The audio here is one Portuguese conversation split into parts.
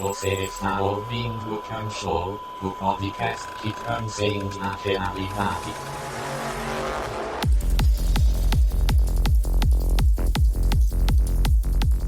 Você está ouvindo o Canshow, o podcast que transcende a realidade.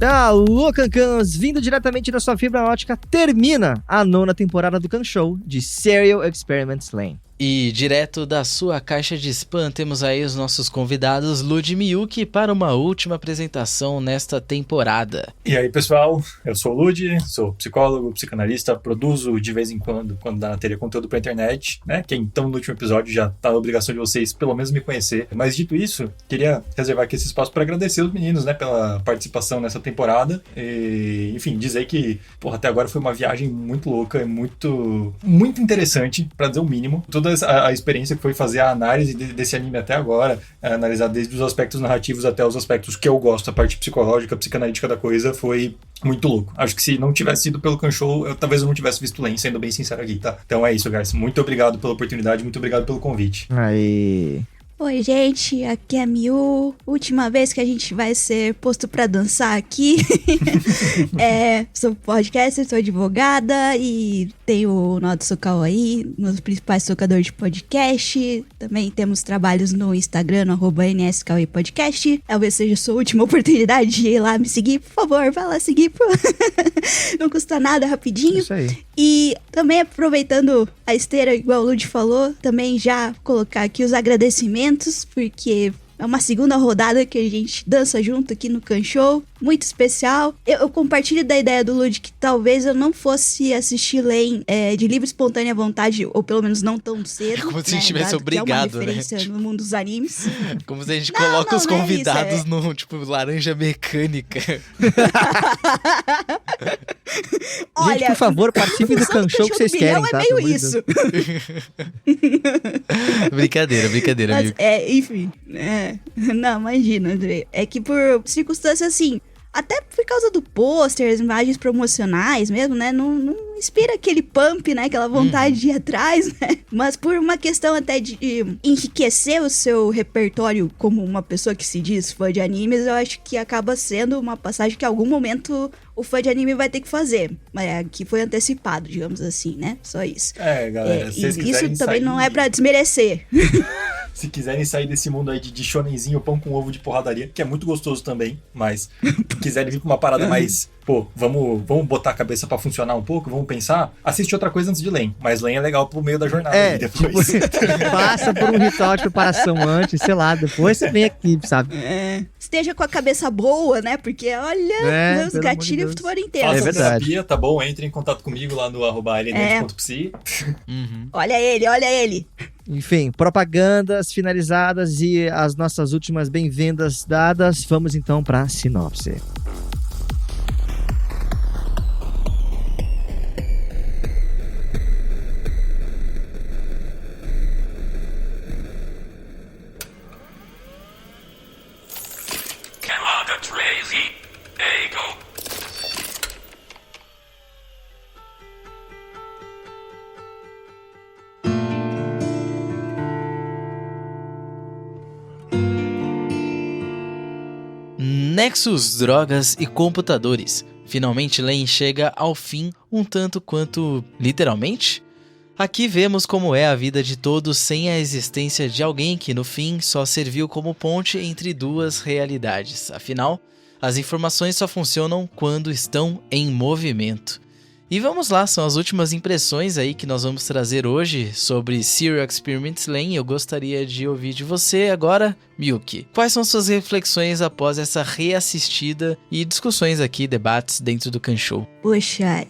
Alô, Cancãs! Vindo diretamente da sua fibra ótica, termina a 9ª temporada do Canshow de Serial Experiments Lain. E direto da sua caixa de spam temos aí os nossos convidados Lud e Miyuki para uma última apresentação nesta temporada. E aí, pessoal, eu sou o Lud, sou psicólogo, psicanalista, produzo de vez em quando dá na telha, conteúdo pra internet, né? Que então no último episódio já tá na obrigação de vocês pelo menos me conhecer. Mas dito isso, queria reservar aqui esse espaço para agradecer os meninos, né, pela participação nessa temporada. E, enfim, dizer que, até agora foi uma viagem muito louca, muito interessante, pra dizer o mínimo. Toda a experiência que foi fazer a análise desse anime até agora, analisar desde os aspectos narrativos até os aspectos que eu gosto, a parte psicológica, psicanalítica da coisa, foi muito louco. Acho que se não tivesse sido pelo Canshow, talvez eu não tivesse visto Lain, sendo bem sincero aqui, tá? Então é isso, guys. Muito obrigado pela oportunidade, muito obrigado pelo convite. Aí... Oi, gente, aqui é a Miu. Última vez que a gente vai ser posto pra dançar aqui. Sou podcaster, sou advogada e tenho o Nodo Kawaii, um dos principais tocadores de podcast. Também temos trabalhos no Instagram, no @NSKawaii_podcast. Talvez seja a sua última oportunidade de ir lá me seguir, por favor, vai lá seguir. Não custa nada, rapidinho. Isso aí. E também aproveitando a esteira, igual o Lud falou, também já colocar aqui os agradecimentos, porque é uma segunda rodada que a gente dança junto aqui no Canshow, muito especial. Eu compartilho da ideia do Lud que talvez eu não fosse assistir Lain de livre e espontânea vontade, ou pelo menos não tão cedo. É como se a gente tivesse obrigado, é uma referência no mundo dos animes. Como se a gente coloca os convidados no, laranja mecânica. Olha, gente, por favor, participem do Canshow que vocês querem, tá? É meio isso. Brincadeira, Mas, amigo. Enfim, não, imagina, é que por circunstâncias assim, até por causa do pôster, as imagens promocionais mesmo, né, não inspira aquele pump, né, aquela vontade de ir atrás, né, mas por uma questão até de enriquecer o seu repertório como uma pessoa que se diz fã de animes, eu acho que acaba sendo uma passagem que em algum momento o fã de anime vai ter que fazer, que foi antecipado, digamos assim, né, só isso. Galera, se vocês quiserem isso também sair... não é pra desmerecer. Se quiserem sair desse mundo aí de shonenzinho, pão com ovo de porradaria, que é muito gostoso também, mas quiserem vir com uma parada mais, vamos botar a cabeça pra funcionar um pouco, vamos pensar, assiste outra coisa antes de Lain, mas Lain é legal pro meio da jornada aí depois. Passa por um ritual de preparação antes, sei lá, depois você vem aqui, sabe? Esteja com a cabeça boa, né, porque olha, meus gatilhos foram inteiros. Faça verdade. terapia, tá bom? Entre em contato comigo lá no @lns.psi. Olha ele. Enfim, propagandas finalizadas e as nossas últimas bem-vindas dadas, vamos então pra sinopse. Nexus, drogas e computadores. Finalmente Lain chega ao fim, um tanto quanto literalmente. Aqui vemos como é a vida de todos sem a existência de alguém que no fim só serviu como ponte entre duas realidades. Afinal, as informações só funcionam quando estão em movimento. E vamos lá, são as últimas impressões aí que nós vamos trazer hoje sobre Serial Experiments Lain. Eu gostaria de ouvir de você agora, Miyuki. Quais são suas reflexões após essa reassistida e discussões aqui, debates dentro do Canshow? Poxa,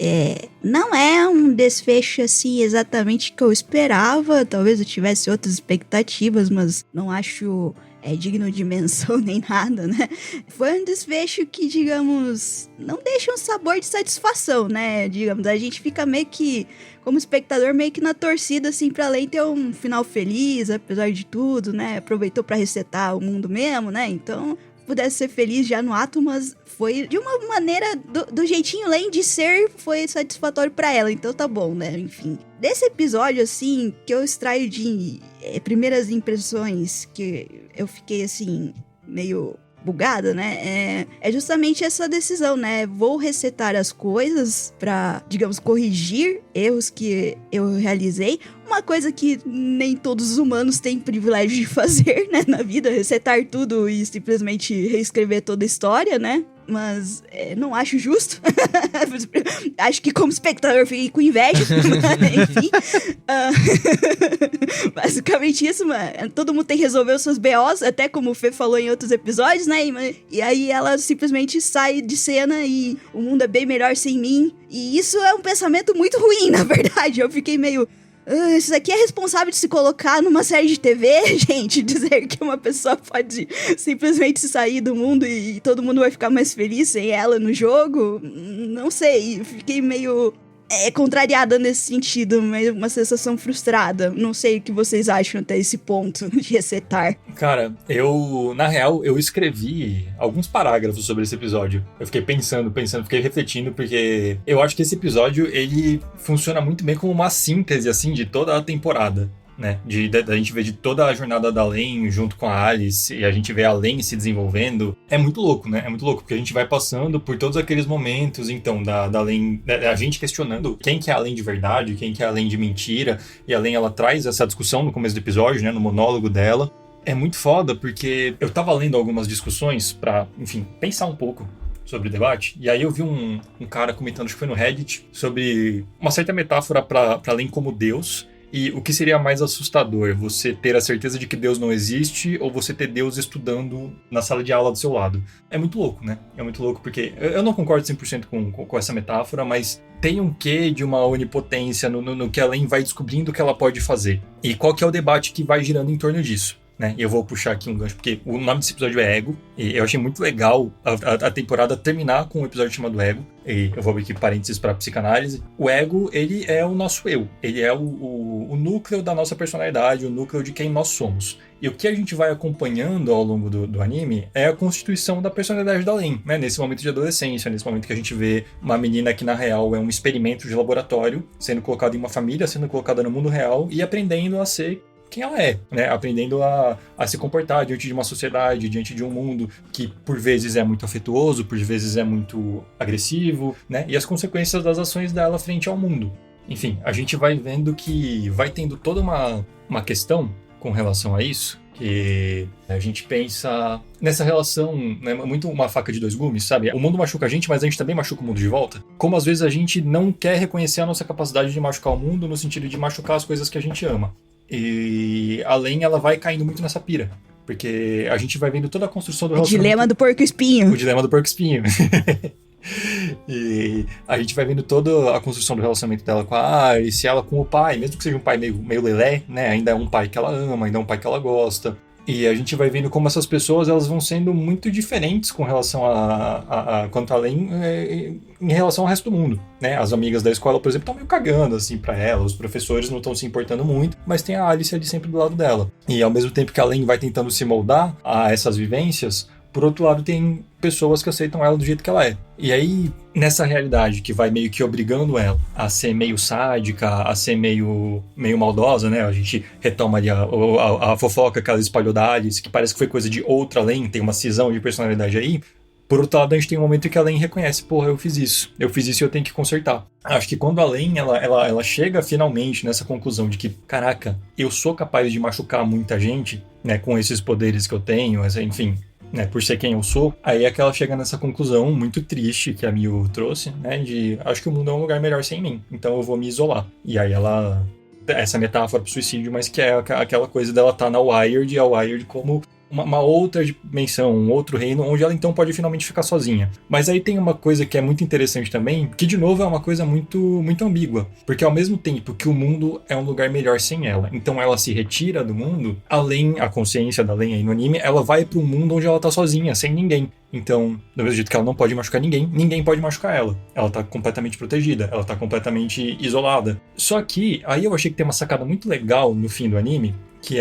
não é um desfecho assim exatamente que eu esperava, talvez eu tivesse outras expectativas, mas não acho digno de menção nem nada, né? Foi um desfecho que, digamos, não deixa um sabor de satisfação, né? Digamos, a gente fica meio que, como espectador, meio que na torcida, assim, pra Lain ter um final feliz, apesar de tudo, né? Aproveitou pra resetar o mundo mesmo, né? Então, pudesse ser feliz já no ato, mas foi de uma maneira, do jeitinho Lain de ser, foi satisfatório pra ela, então tá bom, né? Enfim. Desse episódio, assim, que eu extraio de primeiras impressões, que eu fiquei, assim, meio bugada, né? É justamente essa decisão, né? Vou resetar as coisas pra, digamos, corrigir erros que eu realizei. Uma coisa que nem todos os humanos têm privilégio de fazer, né? Na vida, resetar tudo e simplesmente reescrever toda a história, né? Mas não acho justo. Acho que como espectador fiquei com inveja. Mas, enfim. Basicamente isso, mano. Todo mundo tem que resolver os seus BOs, até como o Fê falou em outros episódios, né? E aí ela simplesmente sai de cena e o mundo é bem melhor sem mim. E isso é um pensamento muito ruim, na verdade. Eu fiquei meio... Isso aqui é responsável de se colocar numa série de TV, gente? Dizer que uma pessoa pode simplesmente sair do mundo e todo mundo vai ficar mais feliz sem ela no jogo? Não sei, fiquei meio contrariada nesse sentido, meio uma sensação frustrada. Não sei o que vocês acham até esse ponto de resetar. Cara, na real, eu escrevi alguns parágrafos sobre esse episódio. Eu fiquei pensando, fiquei refletindo, porque eu acho que esse episódio, ele funciona muito bem como uma síntese, assim, de toda a temporada. Né? Da gente ver de toda a jornada da Len junto com a Alice, e a gente vê a Len se desenvolvendo. É muito louco, né? É muito louco, porque a gente vai passando por todos aqueles momentos, então, da Len, a gente questionando quem que é a Len de verdade, quem que é a Len de mentira, e a Len, ela traz essa discussão no começo do episódio, né? No monólogo dela. É muito foda, porque eu tava lendo algumas discussões pra, enfim, pensar um pouco sobre o debate, e aí eu vi um cara comentando, acho que foi no Reddit, sobre uma certa metáfora pra Len como Deus. E o que seria mais assustador? Você ter a certeza de que Deus não existe ou você ter Deus estudando na sala de aula do seu lado? É muito louco, né? É muito louco porque eu não concordo 100% com essa metáfora, mas tem um quê de uma onipotência no que a Len vai descobrindo o que ela pode fazer. E qual que é o debate que vai girando em torno disso? Né? E eu vou puxar aqui um gancho, porque o nome desse episódio é Ego, e eu achei muito legal a temporada terminar com um episódio chamado Ego, e eu vou abrir aqui parênteses para psicanálise. O ego, ele é o nosso eu, ele é o núcleo da nossa personalidade, o núcleo de quem nós somos. E o que a gente vai acompanhando ao longo do anime é a constituição da personalidade da Len, né? Nesse momento de adolescência, nesse momento que a gente vê uma menina que na real é um experimento de laboratório, sendo colocada em uma família, sendo colocada no mundo real e aprendendo a ser quem ela é, né? Aprendendo a se comportar diante de uma sociedade, diante de um mundo que por vezes é muito afetuoso, por vezes é muito agressivo, né? E as consequências das ações dela frente ao mundo. Enfim, a gente vai vendo que vai tendo toda uma questão com relação a isso, que a gente pensa nessa relação, né, muito uma faca de dois gumes, sabe? O mundo machuca a gente, mas a gente também machuca o mundo de volta. Como às vezes a gente não quer reconhecer a nossa capacidade de machucar o mundo no sentido de machucar as coisas que a gente ama. E a Len, ela vai caindo muito nessa pira. Porque a gente vai vendo toda a construção do relacionamento. O dilema do porco-espinho. O dilema do porco-espinho. E a gente vai vendo toda a construção do relacionamento dela com a Alice, ela com o pai, mesmo que seja um pai meio lelé, né? Ainda é um pai que ela ama, ainda é um pai que ela gosta. E a gente vai vendo como essas pessoas, elas vão sendo muito diferentes com relação quanto a Len em relação ao resto do mundo, né? As amigas da escola, por exemplo, estão meio cagando, assim, pra ela. Os professores não estão se importando muito, mas tem a Alice ali sempre do lado dela. E ao mesmo tempo que a Len vai tentando se moldar a essas vivências, por outro lado, tem pessoas que aceitam ela do jeito que ela é. E aí, nessa realidade que vai meio que obrigando ela a ser meio sádica, a ser meio maldosa, né? A gente retoma ali a fofoca que ela espalhou da Alice, que parece que foi coisa de outra Len, tem uma cisão de personalidade aí. Por outro lado, a gente tem um momento que a Len reconhece, porra, eu fiz isso e eu tenho que consertar. Acho que quando a Len, ela chega finalmente nessa conclusão de que, caraca, eu sou capaz de machucar muita gente, né, com esses poderes que eu tenho, enfim, né, por ser quem eu sou, aí é que ela chega nessa conclusão muito triste que a Miu trouxe, né, de acho que o mundo é um lugar melhor sem mim, então eu vou me isolar. E aí ela, essa metáfora pro suicídio, mas que é aquela coisa dela tá na Wired, e a Wired como uma outra dimensão, um outro reino, onde ela então pode finalmente ficar sozinha. Mas aí tem uma coisa que é muito interessante também, que de novo é uma coisa muito, muito ambígua, porque ao mesmo tempo que o mundo é um lugar melhor sem ela, então ela se retira do mundo, além a consciência da Len aí no anime, ela vai para um mundo onde ela tá sozinha, sem ninguém. Então, do mesmo jeito que ela não pode machucar ninguém, ninguém pode machucar ela. Ela tá completamente protegida, ela tá completamente isolada. Só que, aí eu achei que tem uma sacada muito legal no fim do anime, que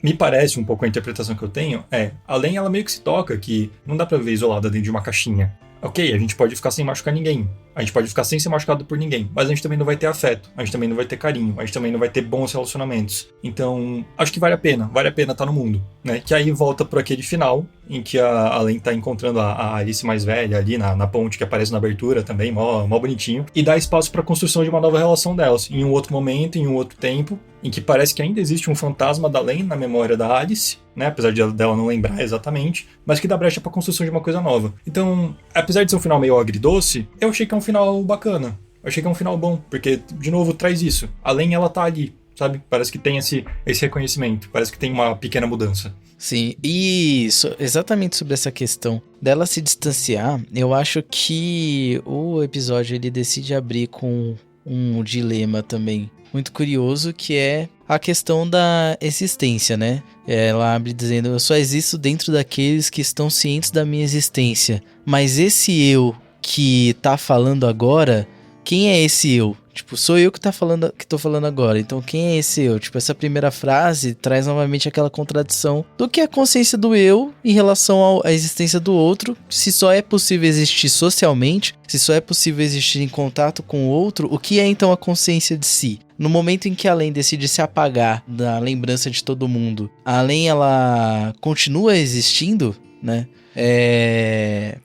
me parece um pouco a interpretação que eu tenho, além ela meio que se toca que não dá pra viver isolada dentro de uma caixinha. Ok, a gente pode ficar sem machucar ninguém, A gente pode ficar sem ser machucado por ninguém, mas a gente também não vai ter afeto, a gente também não vai ter carinho, a gente também não vai ter bons relacionamentos. Então, acho que vale a pena estar no mundo, né? Que aí volta por aquele final, em que a Len tá encontrando a Alice mais velha ali na ponte que aparece na abertura também, mó bonitinho, e dá espaço pra construção de uma nova relação delas, em um outro momento, em um outro tempo, em que parece que ainda existe um fantasma da Len na memória da Alice, né, apesar dela não lembrar exatamente, mas que dá brecha pra construção de uma coisa nova. Então, apesar de ser um final meio agridoce, eu achei que é um final bacana, eu achei que é um final bom, porque, de novo, traz isso. A Len, ela tá ali, sabe? Parece que tem esse reconhecimento, parece que tem uma pequena mudança. Sim, e exatamente sobre essa questão dela se distanciar, eu acho que o episódio ele decide abrir com um dilema também muito curioso, que é a questão da existência, né? Ela abre dizendo: eu só existo dentro daqueles que estão cientes da minha existência, mas esse eu que tá falando agora, quem é esse eu? Tipo, sou eu que tô falando agora, então quem é esse eu? Tipo, essa primeira frase traz novamente aquela contradição do que é a consciência do eu em relação à existência do outro. Se só é possível existir socialmente, se só é possível existir em contato com o outro, o que é então a consciência de si? No momento em que a Len decide se apagar da lembrança de todo mundo, a Len, ela continua existindo, né?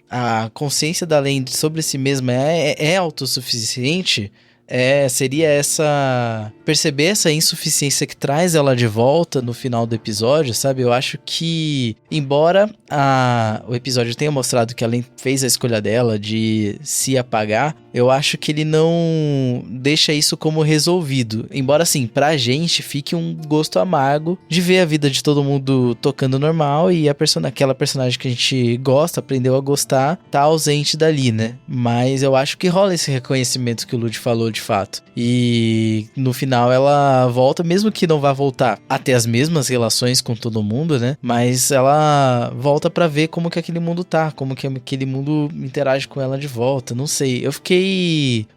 A consciência da Len sobre si mesma é autossuficiente? Seria perceber essa insuficiência que traz ela de volta no final do episódio, sabe? Eu acho que, embora o episódio tenha mostrado que a Len fez a escolha dela de se apagar, eu acho que ele não deixa isso como resolvido. Embora, assim, pra gente fique um gosto amargo de ver a vida de todo mundo tocando normal e aquela personagem que a gente gosta, aprendeu a gostar, tá ausente dali, né? Mas eu acho que rola esse reconhecimento que o Lud falou de fato. E no final ela volta, mesmo que não vá voltar a ter as mesmas relações com todo mundo, né? Mas ela volta pra ver como que aquele mundo tá, como que aquele mundo interage com ela de volta, não sei. Eu fiquei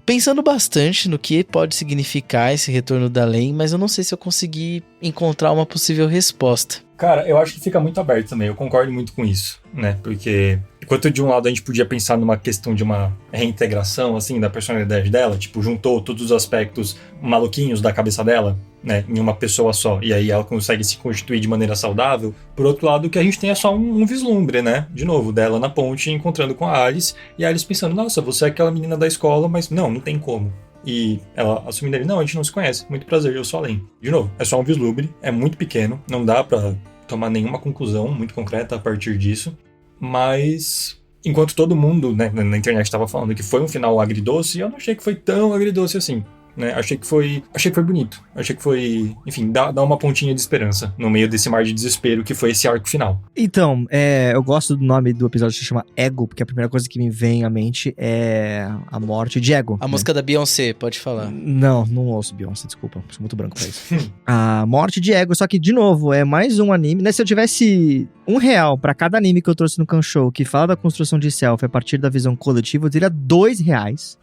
pensando bastante no que pode significar esse retorno da Len, mas eu não sei se eu consegui encontrar uma possível resposta. Cara, eu acho que fica muito aberto também, eu concordo muito com isso, né? Porque enquanto de um lado a gente podia pensar numa questão de uma reintegração, assim, da personalidade dela, tipo, juntou todos os aspectos maluquinhos da cabeça dela, né, em uma pessoa só, e aí ela consegue se constituir de maneira saudável. Por outro lado, o que a gente tem é só um vislumbre, né, de novo, dela na ponte encontrando com a Alice, e a Alice pensando: nossa, você é aquela menina da escola, mas não tem como. E ela assumindo ali: não, a gente não se conhece, muito prazer, eu sou a Len. De novo, é só um vislumbre, é muito pequeno, não dá pra tomar nenhuma conclusão muito concreta a partir disso, mas enquanto todo mundo, né, na internet estava falando que foi um final agridoce, eu não achei que foi tão agridoce assim. Né? Achei que foi bonito. Achei que foi, enfim, dá uma pontinha de esperança no meio desse mar de desespero que foi esse arco final. Então, eu gosto do nome do episódio, que se chama Ego, porque a primeira coisa que me vem à mente é a morte de Ego. A música da Beyoncé, pode falar. Não ouço Beyoncé, desculpa, sou muito branco pra isso. A morte de Ego, só que, de novo, é mais um anime, né? Se eu tivesse R$1 pra cada anime que eu trouxe no Kanshou que fala da construção de self a partir da visão coletiva, eu teria R$2.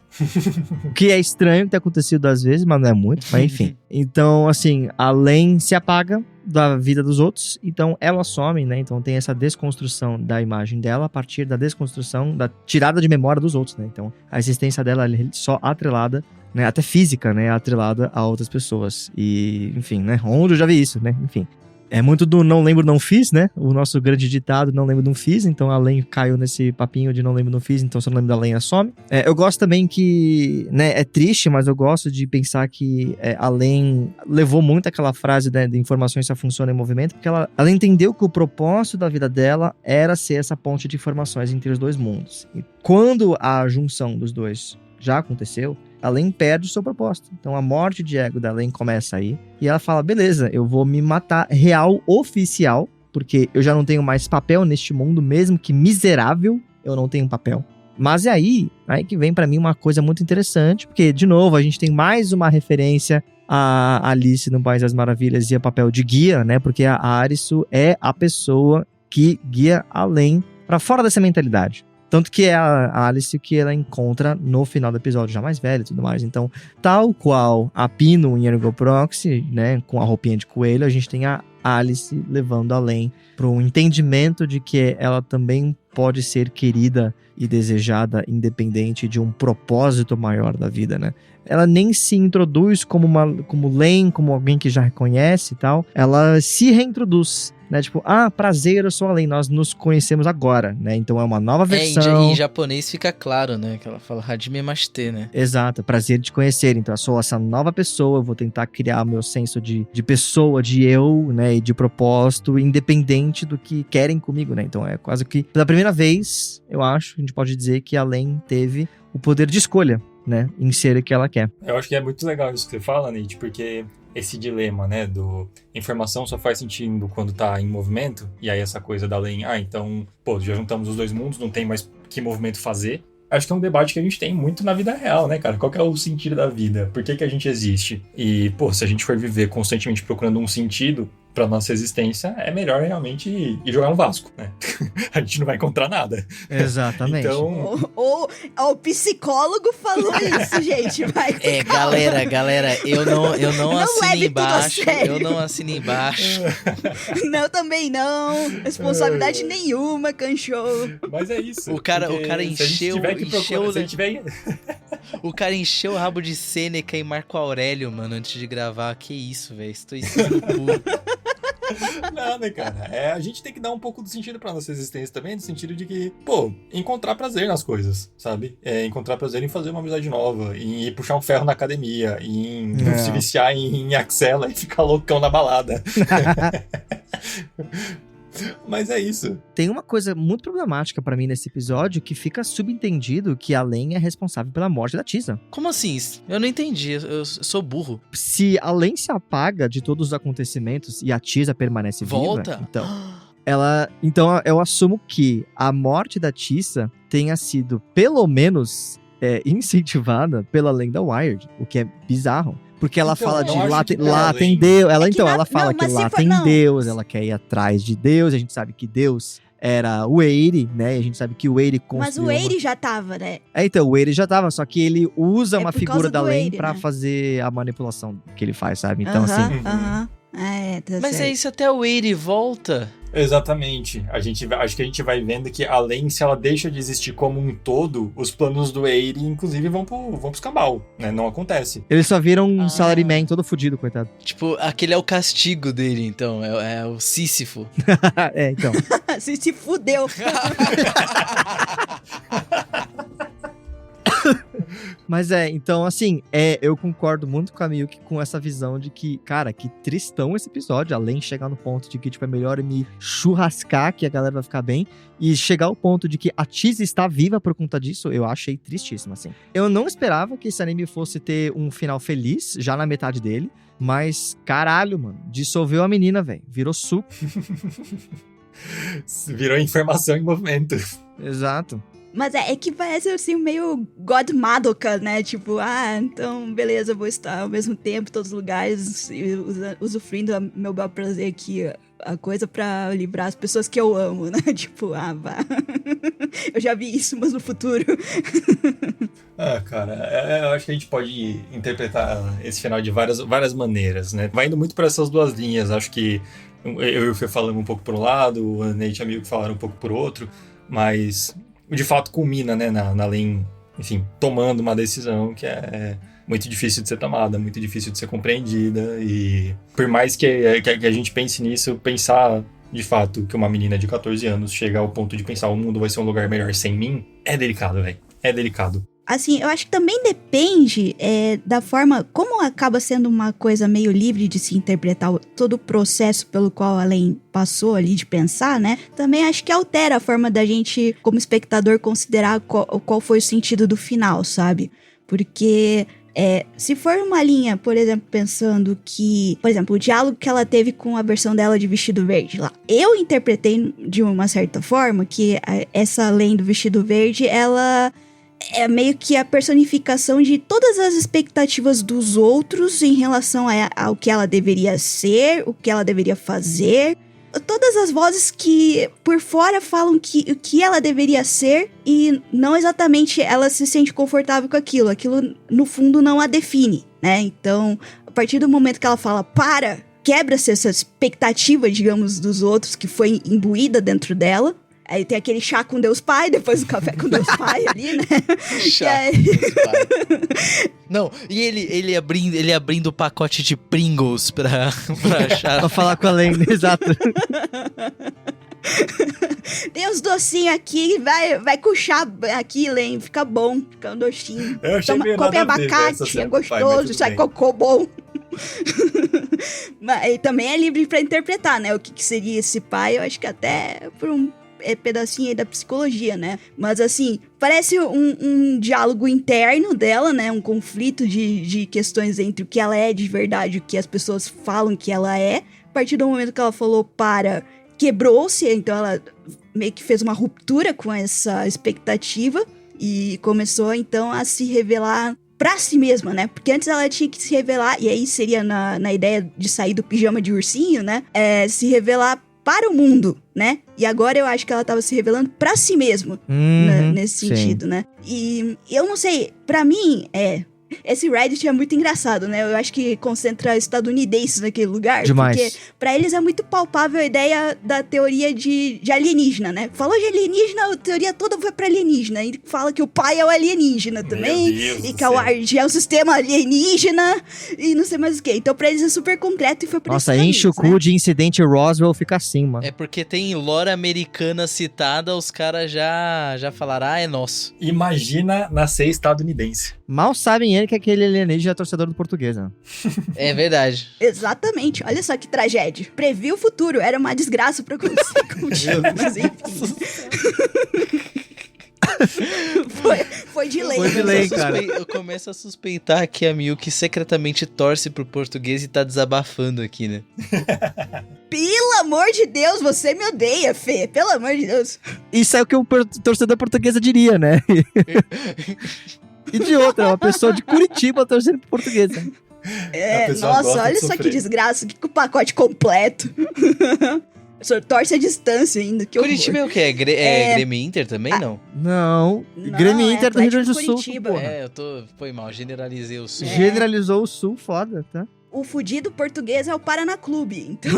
O que é estranho ter acontecido às vezes, mas não é muito, mas enfim. Então, assim, a Len se apaga da vida dos outros, então ela some, né? Então tem essa desconstrução da imagem dela a partir da desconstrução, da tirada de memória dos outros, né? Então a existência dela é só atrelada, né? Até física, né? Atrelada a outras pessoas. E, enfim, né? Onde eu já vi isso, né? Enfim. É muito do não lembro, não fiz, né? O nosso grande ditado, não lembro, não fiz. Então a Len caiu nesse papinho de não lembro, não fiz. Então se eu não lembro da Len, ela some. Eu gosto também que, né, é triste, mas eu gosto de pensar que a Len levou muito aquela frase, né, de informações só funcionam em movimento, porque ela entendeu que o propósito da vida dela era ser essa ponte de informações entre os dois mundos. E quando a junção dos dois já aconteceu, a Len perde o seu propósito. Então a morte de ego da Len começa aí. E ela fala: beleza, eu vou me matar real, oficial, porque eu já não tenho mais papel neste mundo, mesmo que miserável, eu não tenho papel. Mas é aí que vem pra mim uma coisa muito interessante, porque, de novo, a gente tem mais uma referência a Alice no País das Maravilhas e a papel de guia, né? Porque a Arisu é a pessoa que guia a Len pra fora dessa mentalidade. Tanto que é a Alice que ela encontra no final do episódio, já mais velha e tudo mais. Então, tal qual a Pino em Ergo Proxy, né, com a roupinha de coelho, a gente tem a Alice levando a Len para um entendimento de que ela também pode ser querida e desejada independente de um propósito maior da vida, né? Ela nem se introduz como Len, como alguém que já reconhece e tal. Ela se reintroduz, né? Tipo, prazer, eu sou a Len, nós nos conhecemos agora, né? Então é uma nova versão. Em japonês fica claro, né? Que ela fala Hajime Mashite, né? Exato, prazer de te conhecer. Então eu sou essa nova pessoa, eu vou tentar criar o meu senso de pessoa, de eu, né? E de propósito, independente do que querem comigo, né? Então é quase que, pela primeira vez, eu acho, a gente pode dizer que a Len teve o poder de escolha, né, em ser o que ela quer. Eu acho que é muito legal isso que você fala, Nate, porque esse dilema, né, do informação só faz sentido quando tá em movimento, e aí essa coisa da Len, então, já juntamos os dois mundos, não tem mais que movimento fazer. Acho que é um debate que a gente tem muito na vida real, né, cara? Qual que é o sentido da vida? Por que a gente existe? E, se a gente for viver constantemente procurando um sentido pra nossa existência, é melhor realmente ir jogar no Vasco, né? A gente não vai encontrar nada. Exatamente. Então... O psicólogo falou isso, gente. Vai com calma. Galera, eu não assino leve embaixo. tudo a sério. Eu não assino embaixo. Não, também não. Responsabilidade nenhuma, Kanshou. Mas é isso. O cara encheu O cara encheu o rabo de Sêneca e Marco Aurélio, mano, antes de gravar. Que isso, velho. Estou no cu. Não, né, cara? A gente tem que dar um pouco do sentido pra nossa existência também, no sentido de que, encontrar prazer nas coisas, sabe? Encontrar prazer em fazer uma amizade nova, em ir puxar um ferro na academia, em se viciar em Axela e ficar loucão na balada. Mas é isso. Tem uma coisa muito problemática pra mim nesse episódio, que fica subentendido que a Len é responsável pela morte da Tisa. Como assim? Eu não entendi, eu sou burro. Se a Len se apaga de todos os acontecimentos e a Tisa permanece Volta? viva, então eu assumo que a morte da Tisa tenha sido pelo menos incentivada pela lenda Wired, o que é bizarro. Porque ela fala de lá tem Deus. Ela fala que lá tem Deus, ela quer ir atrás de Deus. A gente sabe que Deus era o Eire, né? E a gente sabe que o Eire construiu... Mas o Eire já tava, né? Então, o Eire já tava, só que ele usa uma figura da Len Eire, pra né? fazer a manipulação que ele faz, sabe? Então, assim... Tá Mas certo. é isso, até o Eire volta. Exatamente. Acho que a gente vai vendo que além, se ela deixa de existir como um todo, os planos do Eire, inclusive, vão pro escambau, né? Não acontece. Eles só viram um salaryman todo fudido, coitado. Tipo, aquele é o castigo dele, então. É o Sísifo. Então. Se fudeu. Mas então, assim, eu concordo muito com a Miyuki com essa visão de que, cara, que tristão esse episódio, além de chegar no ponto de que, tipo, é melhor eu me churrascar que a galera vai ficar bem, e chegar ao ponto de que a Tisa está viva por conta disso, eu achei tristíssimo, assim. Eu não esperava que esse anime fosse ter um final feliz, já na metade dele, mas, caralho, mano, dissolveu a menina, velho, virou suco. Virou informação em movimento. Exato. Mas é que parece assim meio God Madoka, né? Tipo, então beleza, vou estar ao mesmo tempo em todos os lugares, usufruindo do meu bel prazer aqui, a coisa pra livrar as pessoas que eu amo, né? Tipo, vá. Eu já vi isso, mas no futuro. Cara, eu acho que a gente pode interpretar esse final de várias maneiras, né? Vai indo muito para essas duas linhas. Acho que eu e o Fê falamos um pouco por um lado, o Nate e amigo falaram um pouco por outro, mas de fato culmina, né, na Len, enfim, tomando uma decisão que é muito difícil de ser tomada, muito difícil de ser compreendida, e por mais que a gente pense nisso, pensar de fato que uma menina de 14 anos chega ao ponto de pensar o mundo vai ser um lugar melhor sem mim, é delicado, velho. É delicado. Assim, eu acho que também depende da forma... Como acaba sendo uma coisa meio livre de se interpretar todo o processo pelo qual a Len passou ali de pensar, né? Também acho que altera a forma da gente, como espectador, considerar qual foi o sentido do final, sabe? Porque... se for uma linha, por exemplo, pensando que... Por exemplo, o diálogo que ela teve com a versão dela de Vestido Verde lá. Eu interpretei de uma certa forma que essa Len do Vestido Verde, ela... é meio que a personificação de todas as expectativas dos outros em relação ao que ela deveria ser, o que ela deveria fazer. Todas as vozes que por fora falam o que ela deveria ser e não exatamente ela se sente confortável com aquilo. Aquilo, no fundo, não a define, né? Então, a partir do momento que ela fala, quebra-se essa expectativa, digamos, dos outros que foi imbuída dentro dela. Aí tem aquele chá com Deus Pai, depois o café com Deus Pai ali, né? Chá. E aí- Não, e ele abrindo o pacote de Pringles pra achar. Pra falar com a Lane, exato. Tem uns docinhos aqui, vai com chá aqui, Len, fica bom, fica um docinho. Eu achei meio Come nada a ver essa abacate, é cena do pai, mas gostoso, tudo sai bem. cocô bom. Mas e também é livre pra interpretar, né? O que seria esse pai, eu acho que até por um pedacinho aí da psicologia, né? Mas assim, parece um diálogo interno dela, né? Um conflito de questões entre o que ela é de verdade e o que as pessoas falam que ela é. A partir do momento que ela falou quebrou-se, então ela meio que fez uma ruptura com essa expectativa e começou então a se revelar pra si mesma, né? Porque antes ela tinha que se revelar, e aí seria na ideia de sair do pijama de ursinho, né? Se revelar para o mundo, né? E agora eu acho que ela tava se revelando pra si mesma, nesse sim. sentido, né? E eu não sei, pra mim, esse Reddit é muito engraçado, né? Eu acho que concentra estadunidenses naquele lugar. Demais. Porque pra eles é muito palpável a ideia da teoria de alienígena, né? Falou de alienígena, a teoria toda foi pra alienígena. E fala que o pai é o alienígena também. Deus E do que a céu. Ward é um sistema alienígena. E não sei mais o que. Então pra eles é super concreto e foi por Nossa, esses enche o caminhos, cu de incidente Roswell, fica assim, mano. É porque tem lore americana citada, os caras já falaram, é nosso. Imagina nascer estadunidense. Mal sabem ele que aquele alienígena é torcedor do português, né? É verdade. Exatamente. Olha só que tragédia. Previu o futuro. Era uma desgraça pra acontecer contigo. Mas enfim. foi de lei. Foi de lei, cara. Eu começo a suspeitar que a Miyuki secretamente torce pro português e tá desabafando aqui, né? Pelo amor de Deus, você me odeia, Fê. Pelo amor de Deus. Isso é o que o torcedor portuguesa diria, né? E de outra, uma pessoa de Curitiba torcendo pro português. Né? A pessoa Nossa, gosta olha de só que sofrer. desgraça. Que pacote completo. Só torce a distância ainda. Que horror. Curitiba é o quê? É Grêmio e Inter também, não? Não, Não, Grêmio é Inter do Rio Grande do Atlético Sul. Curitiba. Porra. É, foi mal, generalizei o sul. Generalizou o Sul, foda, tá? O fudido português é o Paraná Clube. Então,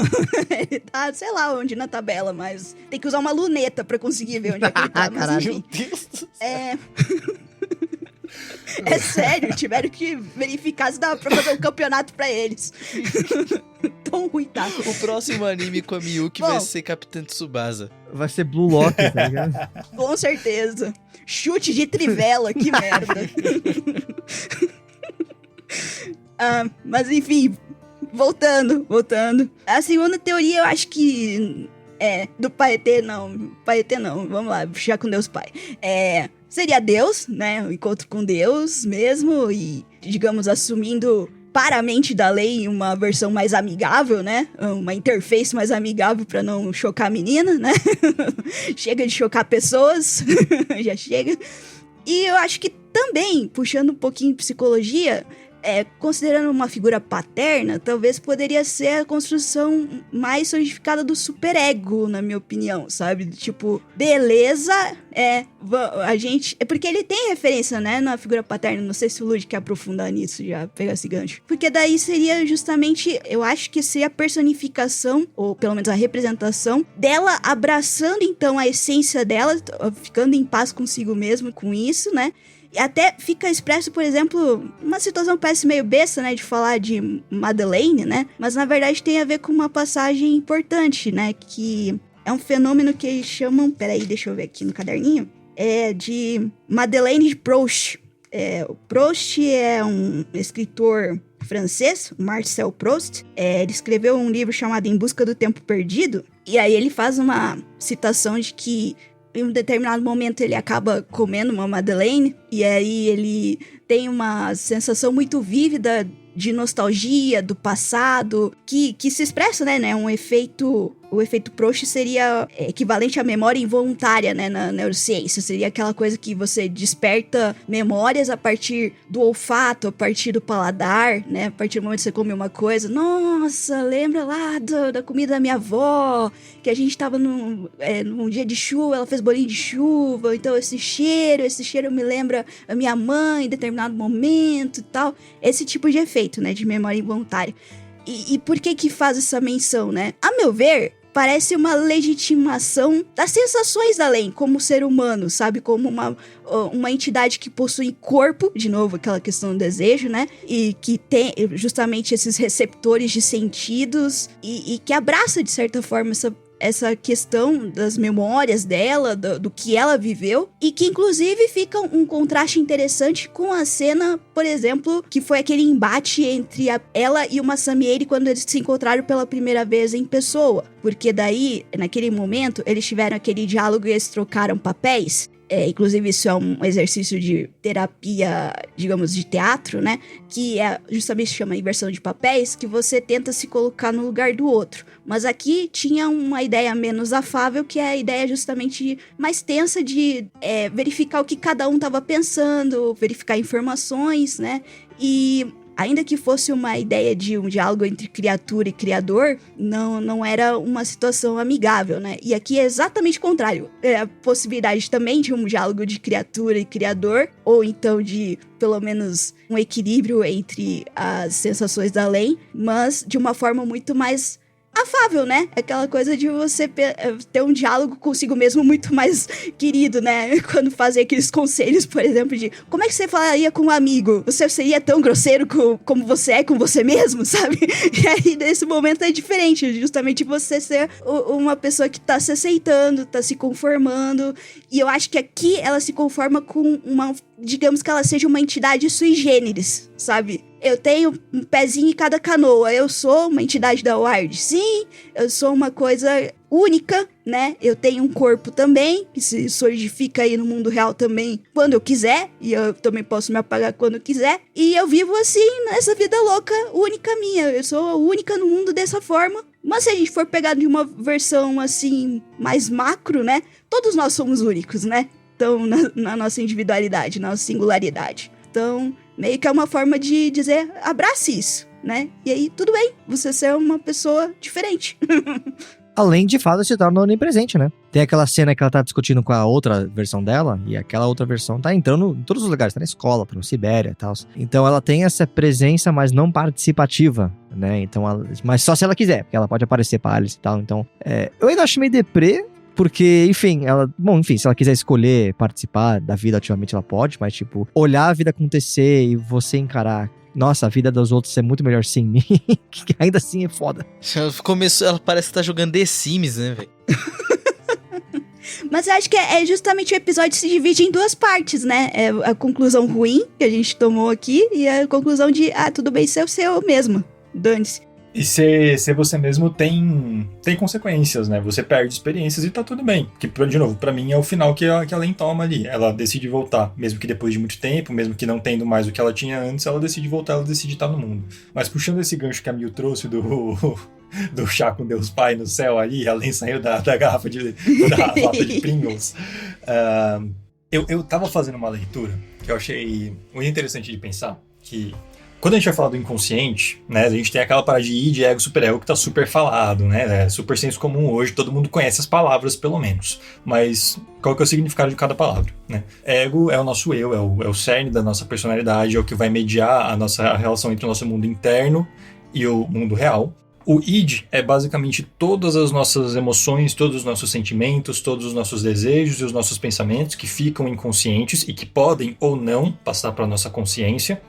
ele tá, sei lá onde na tabela, mas tem que usar uma luneta pra conseguir ver onde é que ele tá. Mas Caralho. enfim. Meu Deus do céu. É sério, tiveram que verificar se dava pra fazer um campeonato pra eles. Tão ruim tá. O próximo anime com a Miyuki Bom. vai ser Capitã Tsubasa. Vai ser Blue Lock, tá ligado? Com certeza. Chute de trivela, que merda. Mas enfim, voltando. A segunda teoria eu acho que do Paetê não. Paetê não, vamos lá, já com Deus Pai. Seria Deus, né? O encontro com Deus mesmo e, digamos, assumindo para a mente da lei uma versão mais amigável, né? Uma interface mais amigável para não chocar a menina, né? Chega de chocar pessoas, já chega. E eu acho que também, puxando um pouquinho de psicologia, considerando uma figura paterna, talvez poderia ser a construção mais solidificada do superego, na minha opinião, sabe? Tipo, beleza, a gente... É porque ele tem referência, né, na figura paterna, não sei se o Lud quer aprofundar nisso, já pegar esse gancho. Porque daí seria justamente, eu acho que seria a personificação, ou pelo menos a representação, dela abraçando, então, a essência dela, ficando em paz consigo mesmo com isso, né? E até fica expresso, por exemplo, uma situação parece meio besta, né, de falar de Madeleine, né? Mas na verdade tem a ver com uma passagem importante, né? Que é um fenômeno que eles chamam... Peraí, deixa eu ver aqui no caderninho. É de Madeleine de Proust. O Proust é um escritor francês, Marcel Proust. Ele escreveu um livro chamado Em Busca do Tempo Perdido. E aí ele faz uma citação de que em um determinado momento ele acaba comendo uma Madeleine e aí ele tem uma sensação muito vívida de nostalgia do passado que se expressa, né? O efeito Proust seria equivalente à memória involuntária, né? Na neurociência. Seria aquela coisa que você desperta memórias a partir do olfato, a partir do paladar, né? A partir do momento que você come uma coisa. Nossa, lembra lá da comida da minha avó, que a gente tava num dia de chuva, ela fez bolinho de chuva. Então esse cheiro me lembra a minha mãe em determinado momento e tal. Esse tipo de efeito, né? De memória involuntária. E por que faz essa menção, né? A meu ver, parece uma legitimação das sensações além, como ser humano, sabe? Como uma entidade que possui corpo, de novo, aquela questão do desejo, né? E que tem justamente esses receptores de sentidos e que abraça, de certa forma, essa questão das memórias dela, do que ela viveu, e que inclusive fica um contraste interessante com a cena, por exemplo, que foi aquele embate entre ela e o Masamieri quando eles se encontraram pela primeira vez em pessoa, porque daí, naquele momento, eles tiveram aquele diálogo e eles trocaram papéis. Inclusive isso é um exercício de terapia, digamos, de teatro, né? Que justamente se chama inversão de papéis, que você tenta se colocar no lugar do outro. Mas aqui tinha uma ideia menos afável, que é a ideia justamente mais tensa de verificar o que cada um estava pensando, verificar informações, né? E ainda que fosse uma ideia de um diálogo entre criatura e criador, não era uma situação amigável, né? E aqui é exatamente o contrário. É a possibilidade também de um diálogo de criatura e criador, ou então de, pelo menos, um equilíbrio entre as sensações da lei, mas de uma forma muito mais afável, né? Aquela coisa de você ter um diálogo consigo mesmo muito mais querido, né? Quando fazem aqueles conselhos, por exemplo, de como é que você falaria com um amigo? Você seria tão grosseiro como você é com você mesmo, sabe? E aí, nesse momento, é diferente. Justamente você ser uma pessoa que tá se aceitando, tá se conformando. E eu acho que aqui ela se conforma com digamos que ela seja uma entidade sui generis, sabe? Eu tenho um pezinho em cada canoa. Eu sou uma entidade da Wired. Sim, eu sou uma coisa única, né? Eu tenho um corpo também, que se solidifica aí no mundo real também quando eu quiser. E eu também posso me apagar quando eu quiser. E eu vivo assim, nessa vida louca, única minha. Eu sou única no mundo dessa forma. Mas se a gente for pegar de uma versão, assim, mais macro, né? Todos nós somos únicos, né? Então, na nossa individualidade, na nossa singularidade. Então, meio que é uma forma de dizer, abrace isso, né? E aí, tudo bem, você ser uma pessoa diferente. Além de fato se torna onipresente, né? Tem aquela cena que ela tá discutindo com a outra versão dela, e aquela outra versão tá entrando em todos os lugares, tá na escola, tá no Sibéria e tal. Então ela tem essa presença, mas não participativa, né? Então, mas só se ela quiser, porque ela pode aparecer pra Alice e tal. Então, eu ainda acho meio deprê, porque, enfim, se ela quiser escolher participar da vida ativamente, ela pode, mas, tipo, olhar a vida acontecer e você encarar, nossa, a vida dos outros é muito melhor sem mim, que ainda assim é foda. Ela parece que tá jogando The Sims, né, velho? Mas eu acho que é justamente o episódio se divide em duas partes, né? É a conclusão ruim que a gente tomou aqui e a conclusão de, tudo bem ser o seu mesmo, dane-se. E ser você mesmo tem consequências, né? Você perde experiências e tá tudo bem. Que, de novo, pra mim é o final que a Len toma ali. Ela decide voltar, mesmo que depois de muito tempo, mesmo que não tendo mais o que ela tinha antes, ela decide voltar, ela decide estar no mundo. Mas puxando esse gancho que a Mil trouxe do chá com Deus Pai no céu ali, a Len saiu da garrafa da lata de Pringles. Eu tava fazendo uma leitura que eu achei muito interessante de pensar, que quando a gente vai falar do inconsciente, né, a gente tem aquela parada de id, ego, superego que tá super falado, né, é super senso comum hoje, todo mundo conhece as palavras, pelo menos. Mas qual que é o significado de cada palavra, né? Ego é o nosso eu, é o cerne da nossa personalidade, é o que vai mediar a relação entre o nosso mundo interno e o mundo real. O id é basicamente todas as nossas emoções, todos os nossos sentimentos, todos os nossos desejos e os nossos pensamentos que ficam inconscientes e que podem ou não passar para a nossa consciência.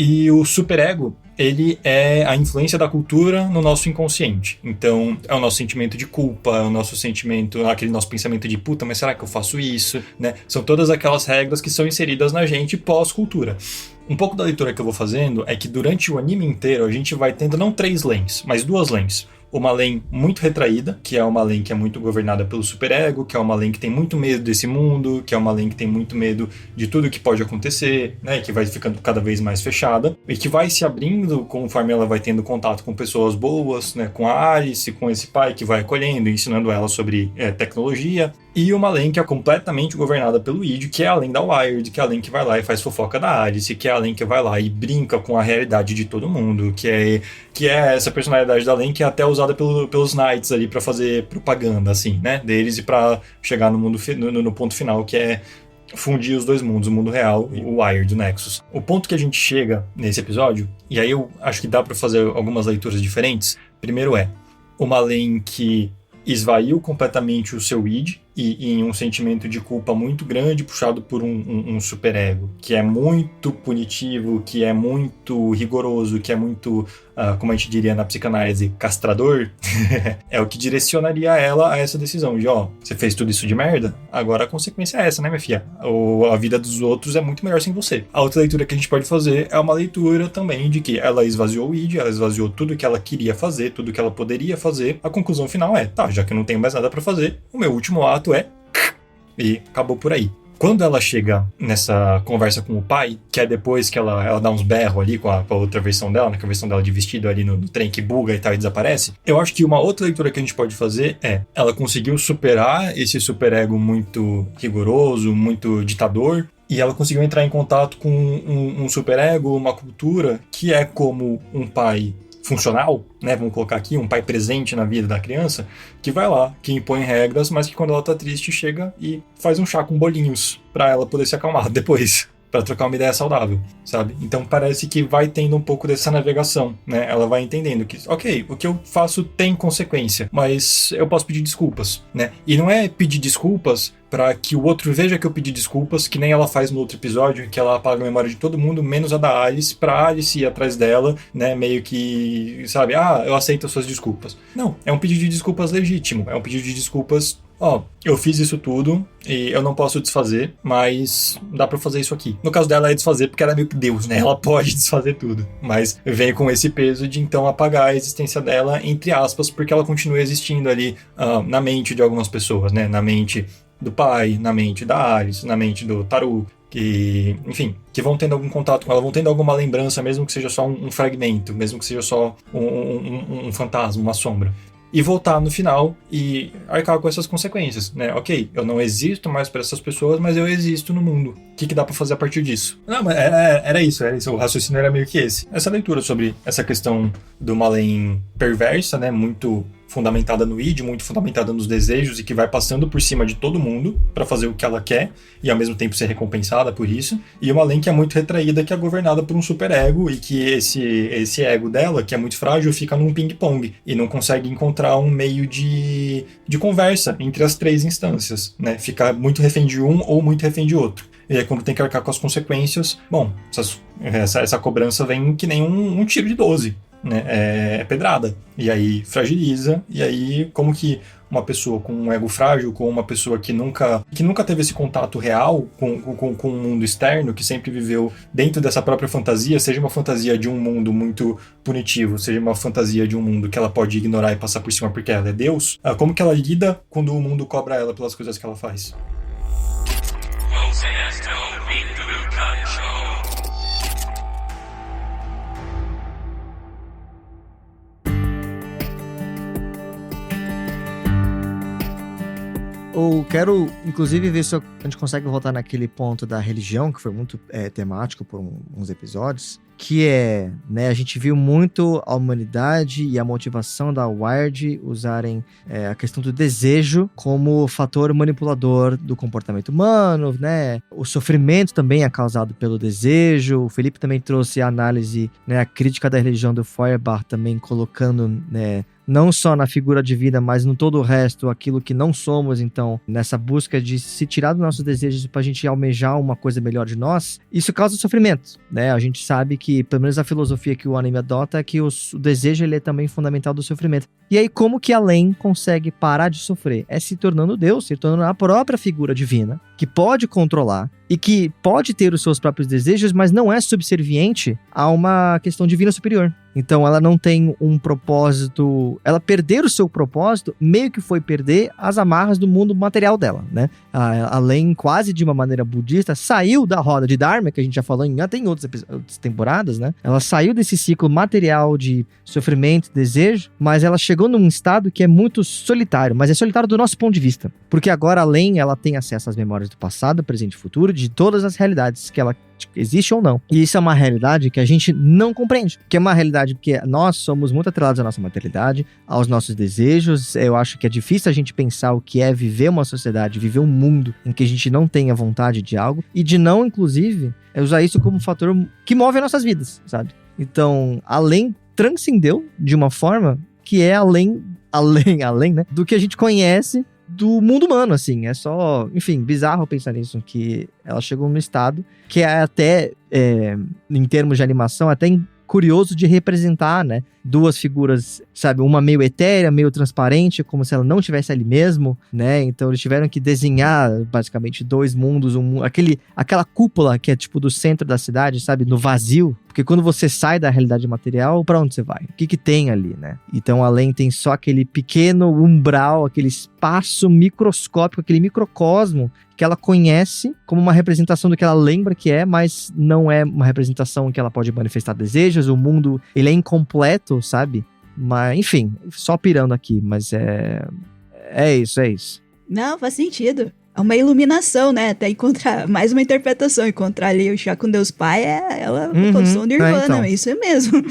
E o superego, ele é a influência da cultura no nosso inconsciente. Então, é o nosso sentimento de culpa, é o nosso sentimento, aquele nosso pensamento de puta, mas será que eu faço isso? Né? São todas aquelas regras que são inseridas na gente pós-cultura. Um pouco da leitura que eu vou fazendo é que durante o anime inteiro a gente vai tendo não 3 Lens, mas 2 Lens. Uma Len muito retraída, que é uma Len que é muito governada pelo superego, que é uma Len que tem muito medo desse mundo, que é uma Len que tem muito medo de tudo que pode acontecer, né, que vai ficando cada vez mais fechada, e que vai se abrindo conforme ela vai tendo contato com pessoas boas, né, com a Alice, com esse pai que vai acolhendo, ensinando ela sobre tecnologia, e uma Len que é completamente governada pelo id, que é a Len da Wired, que é a Len que vai lá e faz fofoca da Alice, que é a Len que vai lá e brinca com a realidade de todo mundo, que é essa personalidade da Len que é até usada pelos Knights ali pra fazer propaganda, assim, né, deles e pra chegar no ponto final, que é fundir os dois mundos, o mundo real e o Wired, o Nexus. O ponto que a gente chega nesse episódio, e aí eu acho que dá pra fazer algumas leituras diferentes, primeiro é uma Len que esvaiu completamente o seu id e em um sentimento de culpa muito grande puxado por um superego, que é muito punitivo, que é muito rigoroso, que é muito, como a gente diria na psicanálise, castrador, é o que direcionaria ela a essa decisão de, você fez tudo isso de merda, agora a consequência é essa, né, minha filha? A vida dos outros é muito melhor sem você. A outra leitura que a gente pode fazer é uma leitura também de que ela esvaziou o id, ela esvaziou tudo que ela queria fazer, tudo que ela poderia fazer. A conclusão final é, já que eu não tenho mais nada pra fazer, o meu último ato é e acabou por aí. Quando ela chega nessa conversa com o pai, que é depois que ela dá uns berros ali com a outra versão dela, né, com a versão dela de vestido ali no trem que buga e tal e desaparece, eu acho que uma outra leitura que a gente pode fazer é, ela conseguiu superar esse superego muito rigoroso, muito ditador, e ela conseguiu entrar em contato com um superego, uma cultura que é como um pai funcional, né, vamos colocar aqui, um pai presente na vida da criança, que vai lá, que impõe regras, mas que quando ela tá triste chega e faz um chá com bolinhos pra ela poder se acalmar depois, pra trocar uma ideia saudável, sabe? Então parece que vai tendo um pouco dessa navegação, né? Ela vai entendendo que, ok, o que eu faço tem consequência, mas eu posso pedir desculpas, né? E não é pedir desculpas pra que o outro veja que eu pedi desculpas, que nem ela faz no outro episódio, que ela apaga a memória de todo mundo, menos a da Alice, pra Alice ir atrás dela, né, meio que, sabe, eu aceito as suas desculpas. Não, é um pedido de desculpas legítimo, é um pedido de desculpas, eu fiz isso tudo e eu não posso desfazer, mas dá pra fazer isso aqui. No caso dela é desfazer porque ela é meio que Deus, né, ela pode desfazer tudo, mas vem com esse peso de então apagar a existência dela, entre aspas, porque ela continua existindo ali na mente de algumas pessoas, né, na mente do pai, na mente da Alice, na mente do Taru, que, enfim, que vão tendo algum contato com ela, vão tendo alguma lembrança, mesmo que seja só um fragmento, mesmo que seja só um fantasma, uma sombra. E voltar no final e arcar com essas consequências, né? Ok, eu não existo mais para essas pessoas, mas eu existo no mundo. O que dá pra fazer a partir disso? Não, mas era isso. O raciocínio era meio que esse. Essa leitura sobre essa questão de uma além perversa, né? Muito fundamentada no id, muito fundamentada nos desejos e que vai passando por cima de todo mundo para fazer o que ela quer e ao mesmo tempo ser recompensada por isso. E uma além que é muito retraída, que é governada por um superego e que esse ego dela, que é muito frágil, fica num ping-pong e não consegue encontrar um meio de conversa entre as três instâncias, né? Fica muito refém de um ou muito refém de outro. E aí quando tem que arcar com as consequências, bom, essa cobrança vem que nem um tiro de 12. Né, é pedrada, e aí fragiliza, e aí como que uma pessoa com um ego frágil, com uma pessoa que nunca teve esse contato real com o mundo externo, que sempre viveu dentro dessa própria fantasia, seja uma fantasia de um mundo muito punitivo, seja uma fantasia de um mundo que ela pode ignorar e passar por cima porque ela é Deus, como que ela lida quando o mundo cobra ela pelas coisas que ela faz? Eu quero, inclusive, ver se a gente consegue voltar naquele ponto da religião, que foi muito temático por uns episódios, que é, né, a gente viu muito a humanidade e a motivação da Wired usarem a questão do desejo como fator manipulador do comportamento humano, né? O sofrimento também é causado pelo desejo. O Felipe também trouxe a análise, né, a crítica da religião do Feuerbach, também colocando, né, não só na figura divina, mas no todo o resto, aquilo que não somos. Então, nessa busca de se tirar dos nossos desejos para a gente almejar uma coisa melhor de nós, isso causa sofrimento, né? A gente sabe que, pelo menos a filosofia que o anime adota, é que o desejo ele é também fundamental do sofrimento. E aí, como que Alen consegue parar de sofrer? É se tornando Deus, se tornando a própria figura divina, que pode controlar e que pode ter os seus próprios desejos, mas não é subserviente a uma questão divina superior. Então ela não tem um propósito, ela perder o seu propósito meio que foi perder as amarras do mundo material dela, né? Além quase de uma maneira budista, saiu da roda de Dharma, que a gente já falou até em outras temporadas, né? Ela saiu desse ciclo material de sofrimento e desejo, mas ela chegou num estado que é muito solitário, mas é solitário do nosso ponto de vista, porque agora além ela tem acesso às memórias do passado, presente e futuro, de todas as realidades que ela existe ou não. E isso é uma realidade que a gente não compreende, que é uma realidade porque nós somos muito atrelados à nossa materialidade, aos nossos desejos. Eu acho que é difícil a gente pensar o que é viver uma sociedade, viver um mundo em que a gente não tenha vontade de algo e de não, inclusive, usar isso como um fator que move as nossas vidas, sabe? Então, além transcendeu de uma forma que é além além, né? Do que a gente conhece do mundo humano, assim. É só, enfim, bizarro pensar nisso, que ela chegou no estado que é até, em termos de animação, até curioso de representar, né? Duas figuras, sabe? Uma meio etérea, meio transparente, como se ela não estivesse ali mesmo, né? Então eles tiveram que desenhar, basicamente, dois mundos. Aquela cúpula que é, tipo, do centro da cidade, sabe? No vazio. Porque quando você sai da realidade material, pra onde você vai? O que tem ali, né? Então, além tem só aquele pequeno umbral, aquele espaço microscópico, aquele microcosmo que ela conhece como uma representação do que ela lembra que é, mas não é uma representação que ela pode manifestar desejos. O mundo, ele é incompleto, sabe? Mas, enfim, só pirando aqui, mas é isso. Não, faz sentido. É uma iluminação, né? Até encontrar mais uma interpretação. Encontrar ali o chá com Deus Pai, ela alcançou o Nirvana, então. isso é mesmo.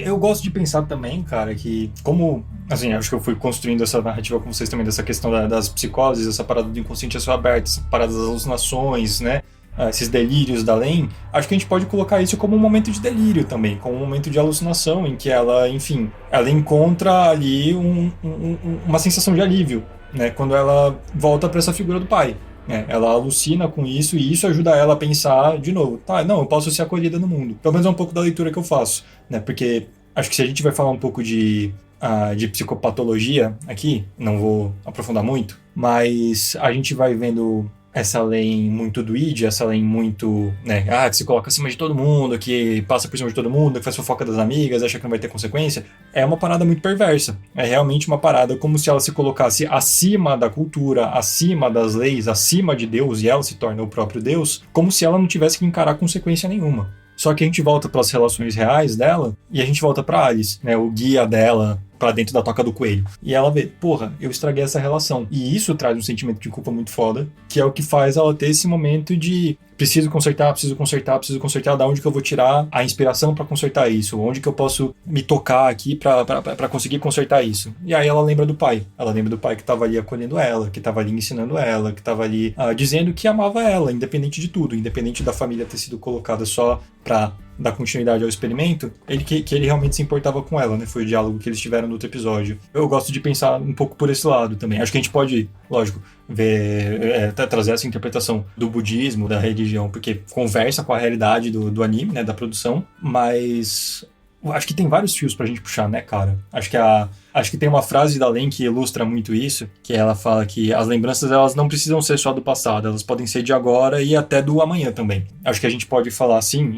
Eu gosto de pensar também, cara, que como... Assim, acho que eu fui construindo essa narrativa com vocês também, dessa questão das psicoses, essa parada do inconsciente a céu aberto, essa parada das alucinações, né? Esses delírios da Len, acho que a gente pode colocar isso como um momento de delírio também, como um momento de alucinação, em que ela, enfim, ela encontra ali uma sensação de alívio, né? Quando ela volta para essa figura do pai. Ela alucina com isso e isso ajuda ela a pensar de novo. Não, eu posso ser acolhida no mundo. Pelo menos é um pouco da leitura que eu faço, né? Porque acho que se a gente vai falar um pouco de psicopatologia aqui, não vou aprofundar muito, mas a gente vai vendo essa Len muito doide, essa Len muito, né, que se coloca acima de todo mundo, que passa por cima de todo mundo, que faz fofoca das amigas, acha que não vai ter consequência, é uma parada muito perversa. É realmente uma parada como se ela se colocasse acima da cultura, acima das leis, acima de Deus, e ela se torna o próprio Deus, como se ela não tivesse que encarar consequência nenhuma. Só que a gente volta para as relações reais dela e a gente volta para Alice, né, o guia dela pra dentro da toca do coelho. E ela vê, porra, eu estraguei essa relação. E isso traz um sentimento de culpa muito foda, que é o que faz ela ter esse momento de preciso consertar, da onde que eu vou tirar a inspiração pra consertar isso? Onde que eu posso me tocar aqui pra conseguir consertar isso? E aí ela lembra do pai. Ela lembra do pai que tava ali acolhendo ela, que tava ali ensinando ela, que tava ali dizendo que amava ela, independente de tudo, independente da família ter sido colocada só pra dar continuidade ao experimento, que ele realmente se importava com ela, né? Foi o diálogo que eles tiveram no outro episódio. Eu gosto de pensar um pouco por esse lado também. Acho que a gente pode, lógico, trazer essa interpretação do budismo, da religião, porque conversa com a realidade do anime, né? Da produção, mas acho que tem vários fios pra gente puxar, né, cara? Acho que tem uma frase da Len que ilustra muito isso, que ela fala que as lembranças, elas não precisam ser só do passado, elas podem ser de agora e até do amanhã também. Acho que a gente pode falar assim,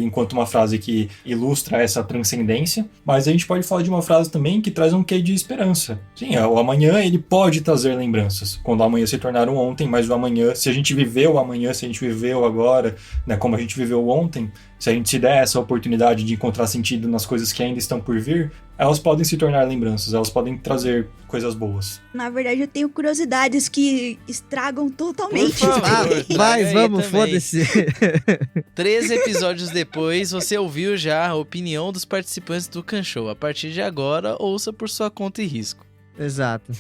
enquanto uma frase que ilustra essa transcendência, mas a gente pode falar de uma frase também que traz um quê de esperança. Sim, o amanhã, ele pode trazer lembranças, quando o amanhã se tornar um ontem, mas o amanhã, se a gente viveu o amanhã, se a gente viveu agora, né, como a gente viveu ontem, se a gente se der essa oportunidade de encontrar sentido nas coisas que ainda estão por vir, elas podem se tornar lembranças, elas podem trazer coisas boas. Na verdade, eu tenho curiosidades que estragam totalmente. Por favor, vamos, foda-se. 13 episódios depois, você ouviu já a opinião dos participantes do Kanshou. A partir de agora, ouça por sua conta e risco. Exato.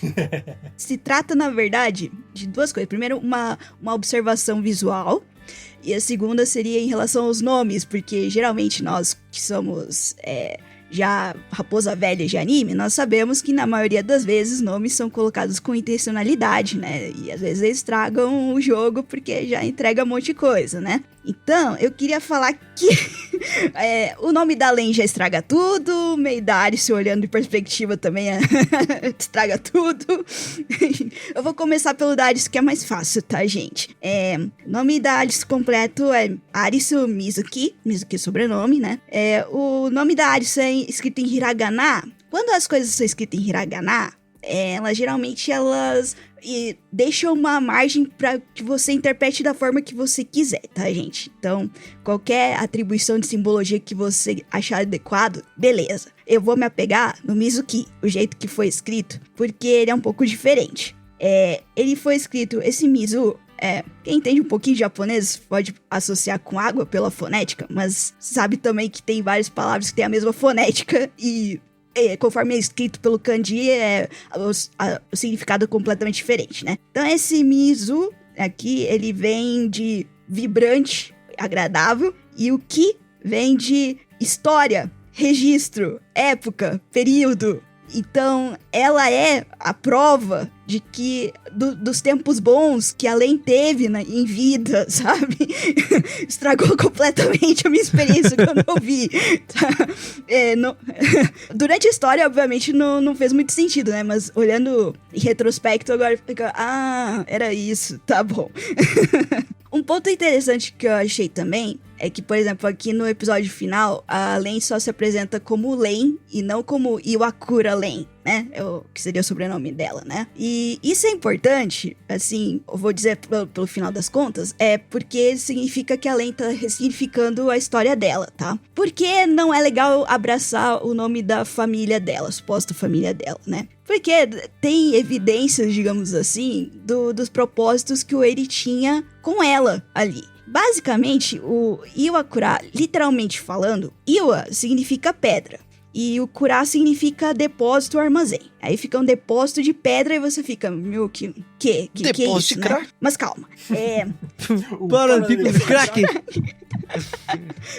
Se trata, na verdade, de duas coisas. Primeiro, uma observação visual. E a segunda seria em relação aos nomes, porque geralmente nós que somos já raposa velha de anime, nós sabemos que na maioria das vezes nomes são colocados com intencionalidade, né? E às vezes eles estragam o jogo porque já entrega um monte de coisa, né? Então, eu queria falar que o nome da Len já estraga tudo, meio da Alice olhando em perspectiva também estraga tudo. Eu vou começar pelo da Alice, que é mais fácil, tá, gente? O nome da Alice completo é Alice Mizuki é sobrenome, né? O nome da Alice é escrito em hiragana. Quando as coisas são escritas em hiragana, geralmente elas deixam uma margem para que você interprete da forma que você quiser, tá, gente? Então, qualquer atribuição de simbologia que você achar adequado, beleza. Eu vou me apegar no Mizuki, o jeito que foi escrito, porque ele é um pouco diferente. Ele foi escrito, esse Mizu, quem entende um pouquinho de japonês pode associar com água pela fonética, mas sabe também que tem várias palavras que têm a mesma fonética e conforme é escrito pelo kanji, o significado é completamente diferente, né? Então esse Mizu aqui, ele vem de vibrante, agradável, e o Ki vem de história, registro, época, período. Então, ela é a prova de que dos tempos bons que a Len teve em vida, sabe? Estragou completamente a minha experiência quando eu vi. Tá? Durante a história, obviamente, não fez muito sentido, né? Mas olhando em retrospecto, agora fica... Ah, era isso, tá bom. Um ponto interessante que eu achei também é que, por exemplo, aqui no episódio final, a Len só se apresenta como Len e não como Iwakura Len, né? Que seria o sobrenome dela, né? E isso é importante, assim, eu vou dizer pelo final das contas, porque significa que a Len tá ressignificando a história dela, tá? Porque não é legal abraçar o nome da família dela, suposta família dela, né? Porque tem evidências, digamos assim, dos propósitos que o Eri tinha com ela ali. Basicamente, o Iwakura, literalmente falando, Iwa significa pedra. E o Kura significa depósito ou armazém. Aí fica um depósito de pedra e você fica, meu, que é Depósito isso, de né? crack? Mas calma. Paralímpico crack.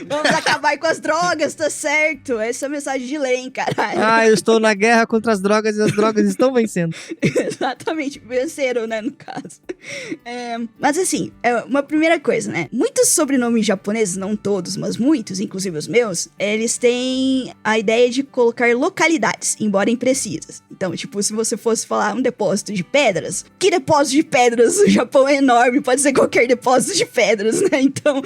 Vamos acabar com as drogas, tá certo? Essa é a mensagem de Len, caralho. Ah, eu estou na guerra contra as drogas e as drogas estão vencendo. Exatamente, venceram, né, no caso. Mas assim, uma primeira coisa, né? Muitos sobrenomes japoneses, não todos, mas muitos, inclusive os meus, eles têm a ideia de colocar localidades, embora imprecisas. Então, tipo, se você fosse falar um depósito de pedras, que depósito de pedras? O Japão é enorme, pode ser qualquer depósito de pedras, né? Então,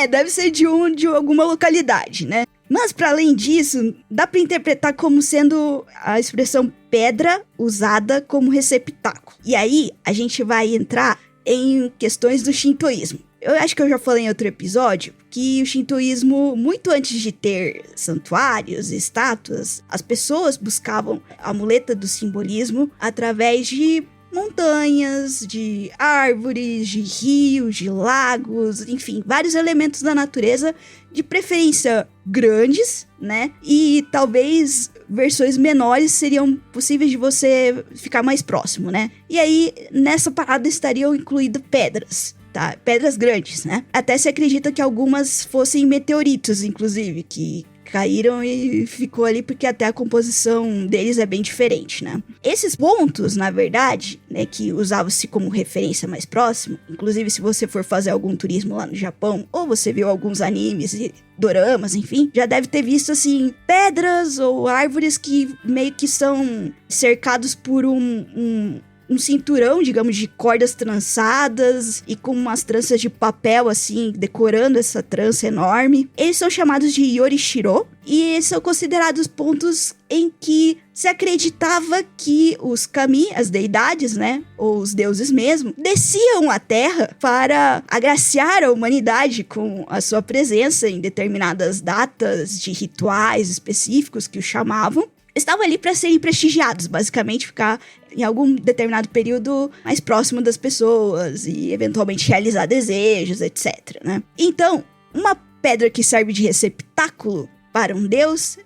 deve ser de alguma localidade, né? Mas, para além disso, dá para interpretar como sendo a expressão pedra usada como receptáculo. E aí, a gente vai entrar em questões do shintoísmo. Eu acho que eu já falei em outro episódio que o shintoísmo, muito antes de ter santuários e estátuas, as pessoas buscavam a muleta do simbolismo através de montanhas, de árvores, de rios, de lagos, enfim, vários elementos da natureza, de preferência grandes, né? E talvez versões menores seriam possíveis de você ficar mais próximo, né? E aí, nessa parada estariam incluídas pedras. Tá? Pedras grandes, né? Até se acredita que algumas fossem meteoritos, inclusive, que caíram e ficou ali porque até a composição deles é bem diferente, né? Esses pontos, na verdade, né, que usavam-se como referência mais próxima, inclusive se você for fazer algum turismo lá no Japão, ou você viu alguns animes e doramas, enfim, já deve ter visto, assim, pedras ou árvores que meio que são cercados por um cinturão, digamos, de cordas trançadas e com umas tranças de papel, assim, decorando essa trança enorme. Eles são chamados de Yorishiro e são considerados pontos em que se acreditava que os kami, as deidades, né, ou os deuses mesmo, desciam à Terra para agraciar a humanidade com a sua presença em determinadas datas de rituais específicos que os chamavam. Estavam ali para serem prestigiados, basicamente ficar em algum determinado período mais próximo das pessoas e eventualmente realizar desejos, etc, né? Então, uma pedra que serve de receptáculo para um deus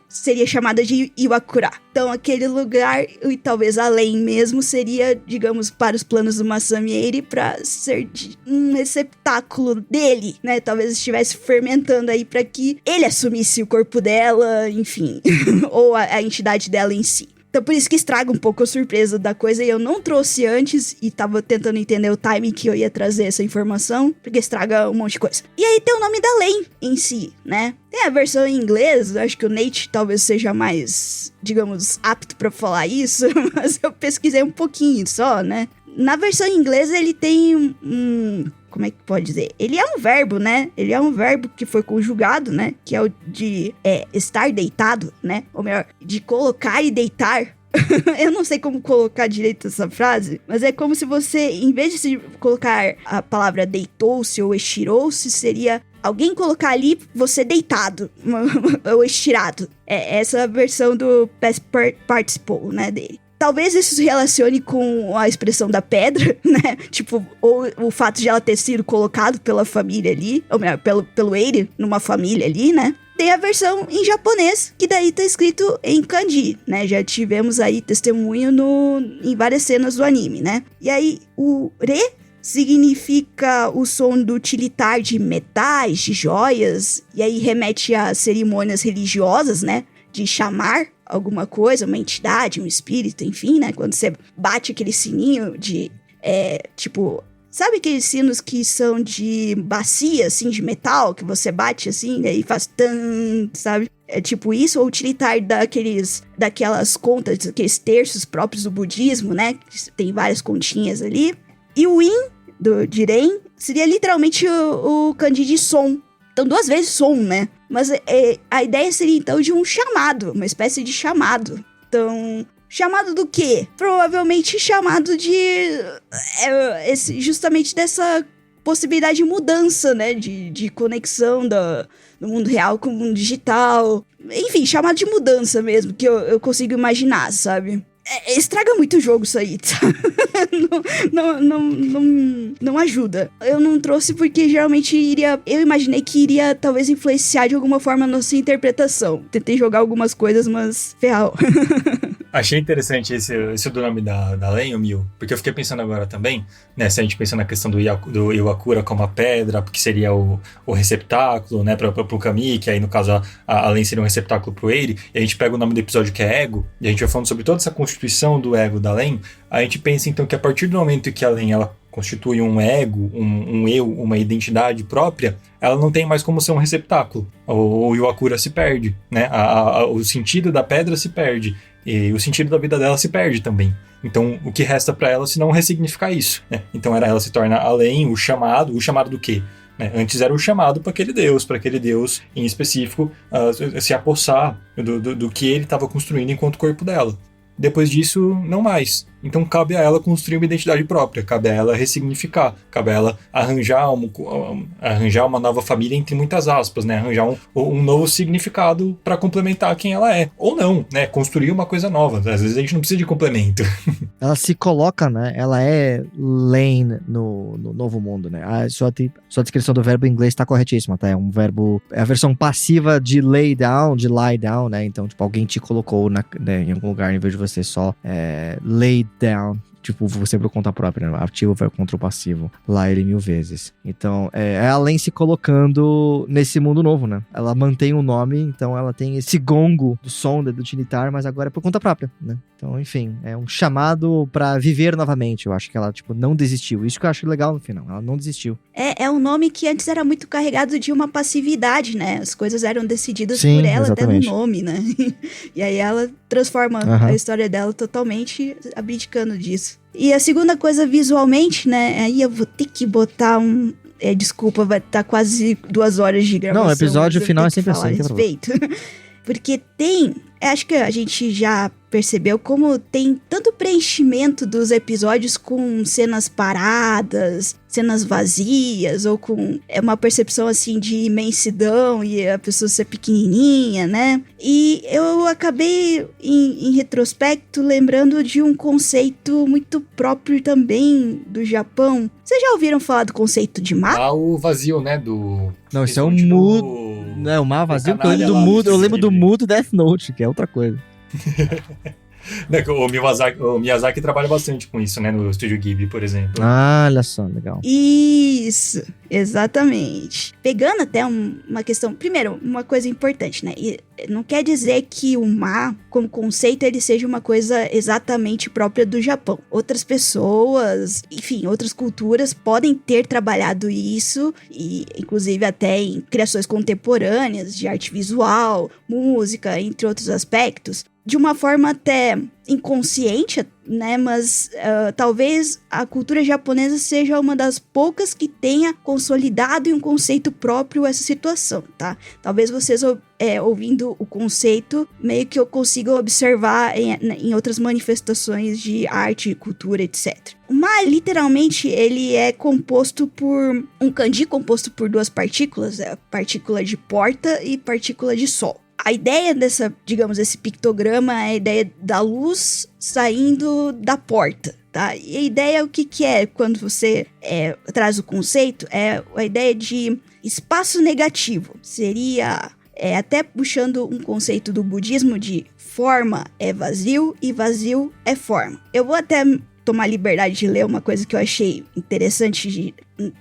seria chamada de Iwakura. Então, aquele lugar, e talvez além mesmo, seria, digamos, para os planos do Masami Eri, para ser um receptáculo dele, né? Talvez estivesse fermentando aí para que ele assumisse o corpo dela, enfim, ou a entidade dela em si. Então, por isso que estraga um pouco a surpresa da coisa. E eu não trouxe antes e tava tentando entender o timing que eu ia trazer essa informação, porque estraga um monte de coisa. E aí tem o nome da Len em si, né? Tem a versão em inglês, acho que o Nate talvez seja mais, digamos, apto pra falar isso, mas eu pesquisei um pouquinho só, né? Na versão em inglês ele tem como é que pode dizer? Ele é um verbo, né? Ele é um verbo que foi conjugado, né? Que é o de estar deitado, né? Ou melhor, de colocar e deitar. Eu não sei como colocar direito essa frase, mas é como se você, em vez de colocar a palavra deitou-se ou estirou-se, seria alguém colocar ali você deitado ou estirado. Essa é a versão do past participle, né, dele. Talvez isso se relacione com a expressão da pedra, né? Tipo, ou o fato de ela ter sido colocado pela família ali, ou melhor, pelo Eri, numa família ali, né? Tem a versão em japonês, que daí tá escrito em kanji, né? Já tivemos aí testemunho em várias cenas do anime, né? E aí, o re significa o som do tilitar de metais, de joias, e aí remete a cerimônias religiosas, né? De chamar alguma coisa, uma entidade, um espírito, enfim, né? Quando você bate aquele sininho de, tipo... Sabe aqueles sinos que são de bacia, assim, de metal, que você bate, assim, e aí faz tan, sabe? É tipo isso, ou utilitar daquelas contas, aqueles terços próprios do budismo, né? Tem várias continhas ali. E o in, de Ren, seria literalmente o kanji de som. Então, 2 vezes som, né? Mas a ideia seria, então, de um chamado, uma espécie de chamado. Então... Chamado do quê? Provavelmente chamado de... justamente dessa possibilidade de mudança, né? De conexão do mundo real com o mundo digital. Enfim, chamado de mudança mesmo, que eu consigo imaginar, sabe? Estraga muito o jogo isso aí, sabe? Não ajuda. Eu não trouxe porque geralmente eu imaginei que iria talvez influenciar de alguma forma a nossa interpretação. Tentei jogar algumas coisas, mas ferrou. Achei interessante esse do nome da Len, o Mil, porque eu fiquei pensando agora também, né, se a gente pensa na questão do Iwakura como a pedra, que seria o receptáculo, né, pro Kami, que aí no caso a Len seria um receptáculo pro Eiri, e a gente pega o nome do episódio que é Ego, e a gente vai falando sobre toda essa constituição do ego da Len, a gente pensa então que a partir do momento que a Len, ela constitui um ego, um eu, uma identidade própria, ela não tem mais como ser um receptáculo. O Iwakura se perde, né, o sentido da pedra se perde. E o sentido da vida dela se perde também. Então, o que resta pra ela se não ressignificar isso, né? Então, ela se torna além o chamado do quê? Né? Antes era o chamado para aquele Deus em específico se apossar do que ele estava construindo enquanto corpo dela. Depois disso, não mais. Então cabe a ela construir uma identidade própria, cabe a ela ressignificar, cabe a ela arranjar uma nova família, entre muitas aspas, né? Arranjar um novo significado para complementar quem ela é. Ou não, né? Construir uma coisa nova. Às vezes a gente não precisa de complemento. Ela se coloca, né? Ela é Lane no novo mundo, né? A sua descrição do verbo em inglês tá corretíssima, tá? É um verbo... É a versão passiva de lay down, né? Então, tipo, alguém te colocou em algum lugar em vez de você só lay down, tipo, você por conta própria, né? Ativo vai contra o passivo. Lá ele 1000 vezes. Então, é além se colocando nesse mundo novo, né? Ela mantém o nome, então ela tem esse gongo do som do utilitar, mas agora é por conta própria, né? Então, enfim, é um chamado pra viver novamente. Eu acho que ela, tipo, não desistiu. Isso que eu acho legal no final. Ela não desistiu. É um nome que antes era muito carregado de uma passividade, né? As coisas eram decididas Sim, por ela, exatamente. até no nome, né? E aí ela transforma a história dela totalmente abdicando disso. E a segunda coisa, visualmente, né? Aí eu vou ter que botar desculpa, vai estar quase 2 horas de gravação. Não, o episódio mas eu final é tenho que sempre falar assim, a respeito. Porque acho que a gente já percebeu como tem tanto preenchimento dos episódios com cenas paradas, cenas vazias, ou com uma percepção assim de imensidão e a pessoa ser pequenininha, né? E eu acabei, em retrospecto, lembrando de um conceito muito próprio também do Japão. Vocês já ouviram falar do conceito de mar? Lá o vazio, né, Não, isso é um mudo... Não, o mar vazio, porque eu lembro do mudo, eu lembro do mudo Death Note, que é outra coisa. O Miyazaki trabalha bastante com isso, né? No Estúdio Ghibli, por exemplo. Ah, olha só, legal. Isso, exatamente. Pegando até uma questão... Primeiro, uma coisa importante, né? E não quer dizer que o mar, como conceito, ele seja uma coisa exatamente própria do Japão. Outras pessoas, enfim, outras culturas podem ter trabalhado isso, e inclusive até em criações contemporâneas de arte visual, música, entre outros aspectos, de uma forma até inconsciente, né? Mas talvez a cultura japonesa seja uma das poucas que tenha consolidado em um conceito próprio essa situação, tá? Talvez vocês, ouvindo o conceito, meio que eu consiga observar em outras manifestações de arte, cultura, etc. O mar, literalmente, ele é composto por um kanji composto por 2 partículas, a partícula de porta e partícula de sol. A ideia desse pictograma é a ideia da luz saindo da porta, tá? E a ideia, o que é quando você traz o conceito? É a ideia de espaço negativo. Seria, até puxando um conceito do budismo de forma é vazio e vazio é forma. Eu vou até tomar liberdade de ler uma coisa que eu achei interessante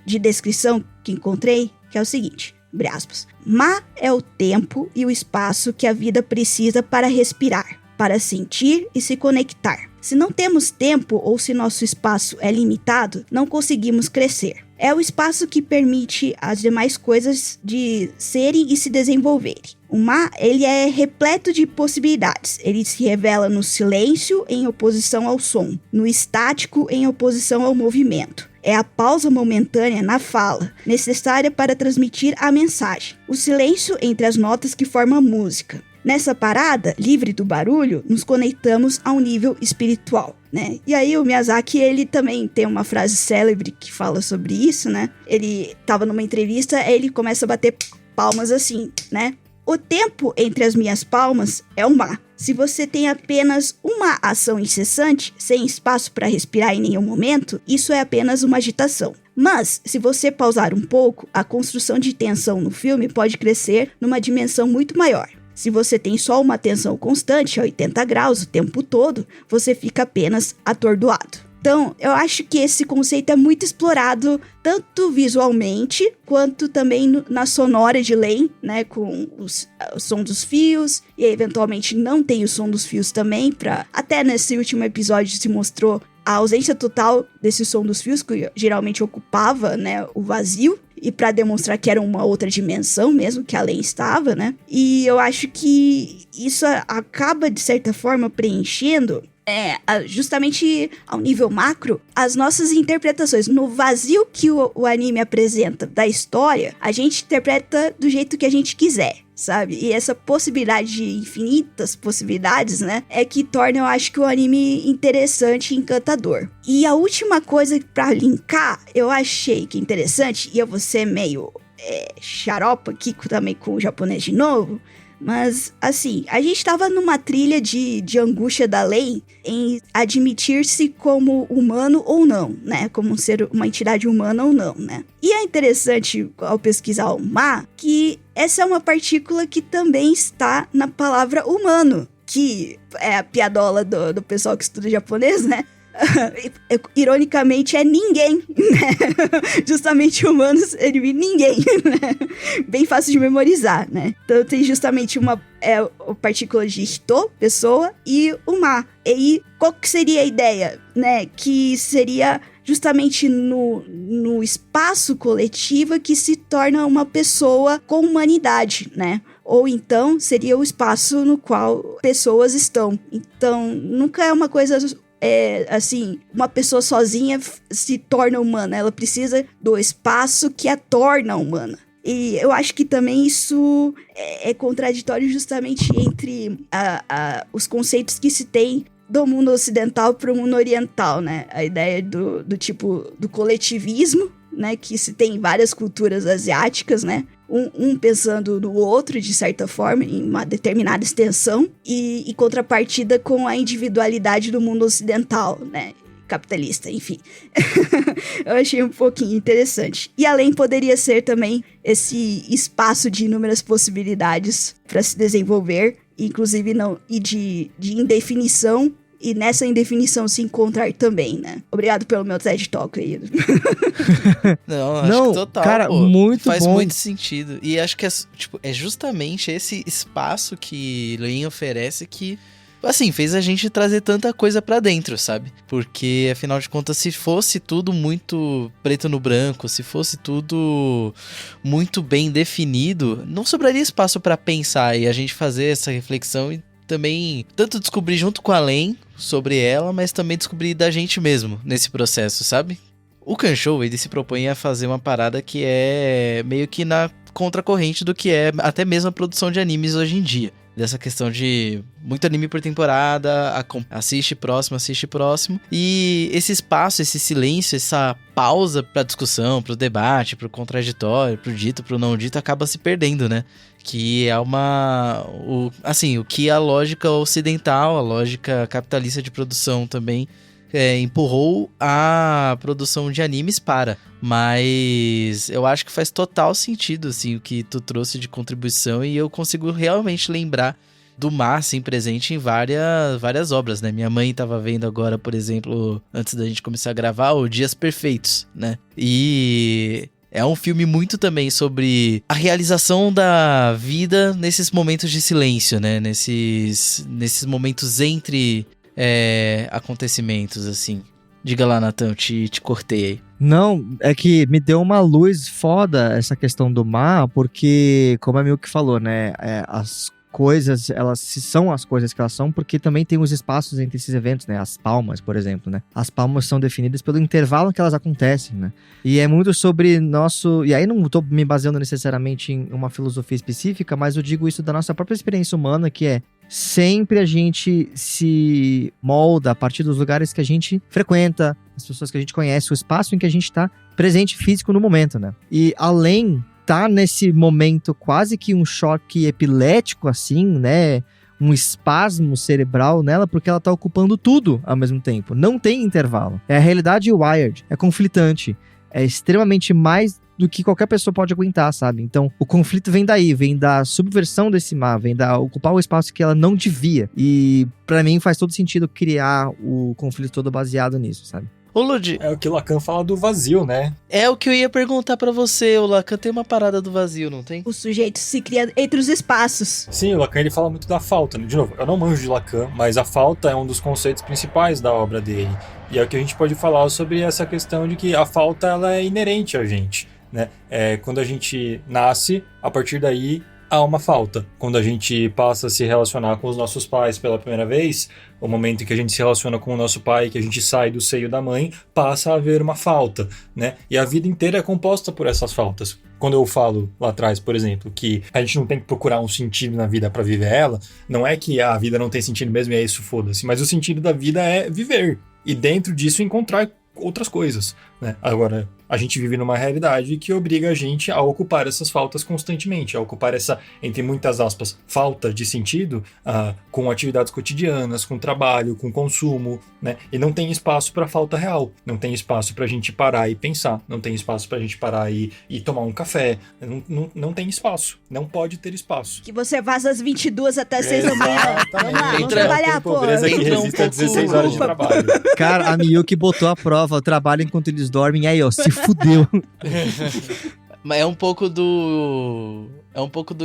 de descrição que encontrei, que é o seguinte. abre aspas. Ma é o tempo e o espaço que a vida precisa para respirar, para sentir e se conectar. Se não temos tempo ou se nosso espaço é limitado, não conseguimos crescer. É o espaço que permite as demais coisas de serem e se desenvolverem. O Ma, ele é repleto de possibilidades. Ele se revela no silêncio em oposição ao som, no estático em oposição ao movimento. É a pausa momentânea na fala, necessária para transmitir a mensagem. O silêncio entre as notas que formam a música. Nessa parada, livre do barulho, nos conectamos a um nível espiritual, né? E aí o Miyazaki, ele também tem uma frase célebre que fala sobre isso, né? Ele tava numa entrevista, aí ele começa a bater palmas assim, né? O tempo entre as minhas palmas é o Ma. Se você tem apenas uma ação incessante, sem espaço para respirar em nenhum momento, isso é apenas uma agitação. Mas, se você pausar um pouco, a construção de tensão no filme pode crescer numa dimensão muito maior. Se você tem só uma tensão constante a 80 graus o tempo todo, você fica apenas atordoado. Então, eu acho que esse conceito é muito explorado, tanto visualmente, quanto também na sonora de Len, né, com o som dos fios, e eventualmente não tem o som dos fios também, até nesse último episódio se mostrou a ausência total desse som dos fios, que geralmente ocupava, né, o vazio, e para demonstrar que era uma outra dimensão mesmo, que além estava, né? E eu acho que isso acaba, de certa forma, preenchendo, justamente ao nível macro, as nossas interpretações. No vazio que o anime apresenta da história, a gente interpreta do jeito que a gente quiser, sabe? E essa possibilidade de infinitas possibilidades, né, é que torna, eu acho, que o anime interessante e encantador. E a última coisa pra linkar, eu achei que interessante, e eu vou ser meio xaropa aqui também com o japonês de novo, mas, assim, a gente tava numa trilha de angústia da lei em admitir-se como humano ou não, né? Como ser uma entidade humana ou não, né? E é interessante, ao pesquisar o Ma, que essa é uma partícula que também está na palavra humano, que é a piadola do pessoal que estuda japonês, né? Ironicamente é ninguém, né? Justamente humanos, ele ninguém, né? Bem fácil de memorizar, né? Então tem justamente a partícula de hito, pessoa, e o ma. E qual que seria a ideia, né? Que seria justamente no espaço coletivo que se torna uma pessoa com humanidade, né? Ou então seria o espaço no qual pessoas estão. Então nunca é uma coisa assim, uma pessoa sozinha se torna humana, ela precisa do espaço que a torna humana. E eu acho que também isso é contraditório justamente entre os conceitos que se tem do mundo ocidental para o mundo oriental, né? A ideia do tipo do coletivismo, né? Que se tem em várias culturas asiáticas, né? Um pensando no outro, de certa forma, em uma determinada extensão, e contrapartida com a individualidade do mundo ocidental, né? Capitalista, enfim. Eu achei um pouquinho interessante. E além poderia ser também esse espaço de inúmeras possibilidades para se desenvolver, inclusive de indefinição, e nessa indefinição se encontrar também, né? Obrigado pelo meu TED Talk aí. Não, acho que total, cara, pô, muito faz bom. muito sentido. E acho que é justamente esse espaço que Len oferece que, assim, fez a gente trazer tanta coisa pra dentro, sabe? Porque, afinal de contas, se fosse tudo muito preto no branco, se fosse tudo muito bem definido, não sobraria espaço pra pensar e a gente fazer essa reflexão e também tanto descobrir junto com a Len sobre ela, mas também descobrir da gente mesmo nesse processo, sabe? O Kanshou, ele se propõe a fazer uma parada que é meio que na contracorrente do que é até mesmo a produção de animes hoje em dia. Dessa questão de muito anime por temporada, assiste próximo. E esse espaço, esse silêncio, essa pausa pra discussão, pro debate, pro contraditório, pro dito, pro não dito, acaba se perdendo, né? Que é o que a lógica ocidental, a lógica capitalista de produção também empurrou a produção de animes para. Mas eu acho que faz total sentido, assim, o que tu trouxe de contribuição, e eu consigo realmente lembrar do Ma, assim, presente em várias obras, né? Minha mãe tava vendo agora, por exemplo, antes da gente começar a gravar, o Dias Perfeitos, né? E É um filme muito também sobre a realização da vida nesses momentos de silêncio, né? Nesses momentos entre acontecimentos, assim. Diga lá, Nathan, eu te cortei aí. Não, é que me deu uma luz foda essa questão do mar, porque, como a Milk falou, né, as coisas, elas são as coisas que elas são, porque também tem os espaços entre esses eventos, né, as palmas, por exemplo, né, as palmas são definidas pelo intervalo que elas acontecem, né, e é muito sobre nosso, e aí não tô me baseando necessariamente em uma filosofia específica, mas eu digo isso da nossa própria experiência humana, que é sempre a gente se molda a partir dos lugares que a gente frequenta, as pessoas que a gente conhece, o espaço em que a gente tá presente físico no momento, né? E além tá nesse momento quase que um choque epilético, assim, né? Um espasmo cerebral nela, porque ela tá ocupando tudo ao mesmo tempo. Não tem intervalo. É a realidade wired, é conflitante, é extremamente mais do que qualquer pessoa pode aguentar, sabe? Então, o conflito vem daí, vem da subversão desse mar, vem da ocupar o espaço que ela não devia. E pra mim faz todo sentido criar o conflito todo baseado nisso, sabe? Ô, Lud, É o que o Lacan fala do vazio, né? é o que eu ia perguntar pra você. O Lacan tem uma parada do vazio, não tem? O sujeito se cria entre os espaços. Sim, o Lacan ele fala muito da falta, né? De novo, eu não manjo de Lacan, mas a falta é um dos conceitos principais da obra dele. E é o que a gente pode falar sobre essa questão de que a falta ela é inerente a gente, né? Quando a gente nasce, a partir daí há uma falta. Quando a gente passa a se relacionar com os nossos pais pela primeira vez, o momento em que a gente se relaciona com o nosso pai, que a gente sai do seio da mãe, passa a haver uma falta, né? E a vida inteira é composta por essas faltas. Quando eu falo lá atrás, por exemplo, que a gente não tem que procurar um sentido na vida para viver ela, não é que a vida não tem sentido mesmo e é isso, foda-se, mas o sentido da vida é viver. E dentro disso encontrar outras coisas, né? Agora, a gente vive numa realidade que obriga a gente a ocupar essas faltas constantemente, a ocupar essa, entre muitas aspas, falta de sentido com atividades cotidianas, com trabalho, com consumo, né? E não tem espaço para falta real, não tem espaço para a gente parar e pensar, não tem espaço para a gente parar e tomar um café, não tem espaço, não pode ter espaço. Que você vá às 22 até 6 da manhã. Vamos lá, vamos Entra- trabalhar, pô. Pobreza que Entra um resiste a pouco- 16 horas de trabalho. Cara, a Miyuki botou a prova, trabalha enquanto eles dormem, aí ó, se fudeu. Mas é um pouco do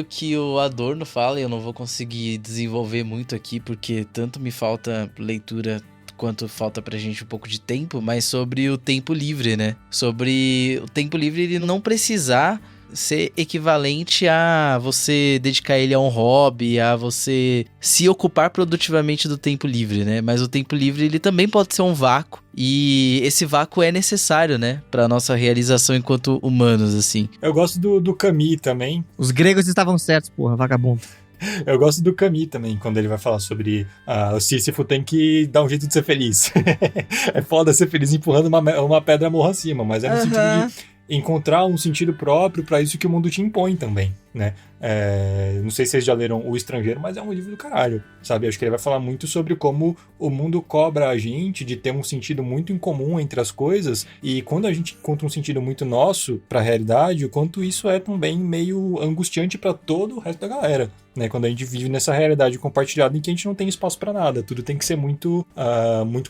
que o Adorno fala, e eu não vou conseguir desenvolver muito aqui, porque tanto me falta leitura quanto falta pra gente um pouco de tempo, mas sobre o tempo livre, né? Sobre o tempo livre ele não precisar ser equivalente a você dedicar ele a um hobby, a você se ocupar produtivamente do tempo livre, né? Mas o tempo livre ele também pode ser um vácuo, e esse vácuo é necessário, né? Pra nossa realização enquanto humanos, assim. Eu gosto do Camus também. Os gregos estavam certos, porra, vagabundo. Eu gosto do Camus também, quando ele vai falar sobre o Sísifo tem que dar um jeito de ser feliz. É foda ser feliz empurrando uma pedra morro acima, mas é no sentido de encontrar um sentido próprio para isso que o mundo te impõe também, né? Não sei se vocês já leram O Estrangeiro, mas é um livro do caralho, sabe? Acho que ele vai falar muito sobre como o mundo cobra a gente de ter um sentido muito incomum entre as coisas, e quando a gente encontra um sentido muito nosso para a realidade, o quanto isso é também meio angustiante para todo o resto da galera, né? Quando a gente vive nessa realidade compartilhada em que a gente não tem espaço para nada, tudo tem que ser muito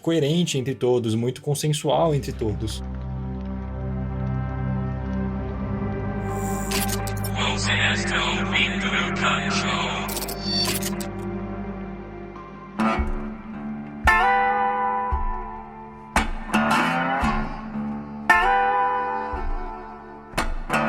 coerente entre todos, muito consensual entre todos.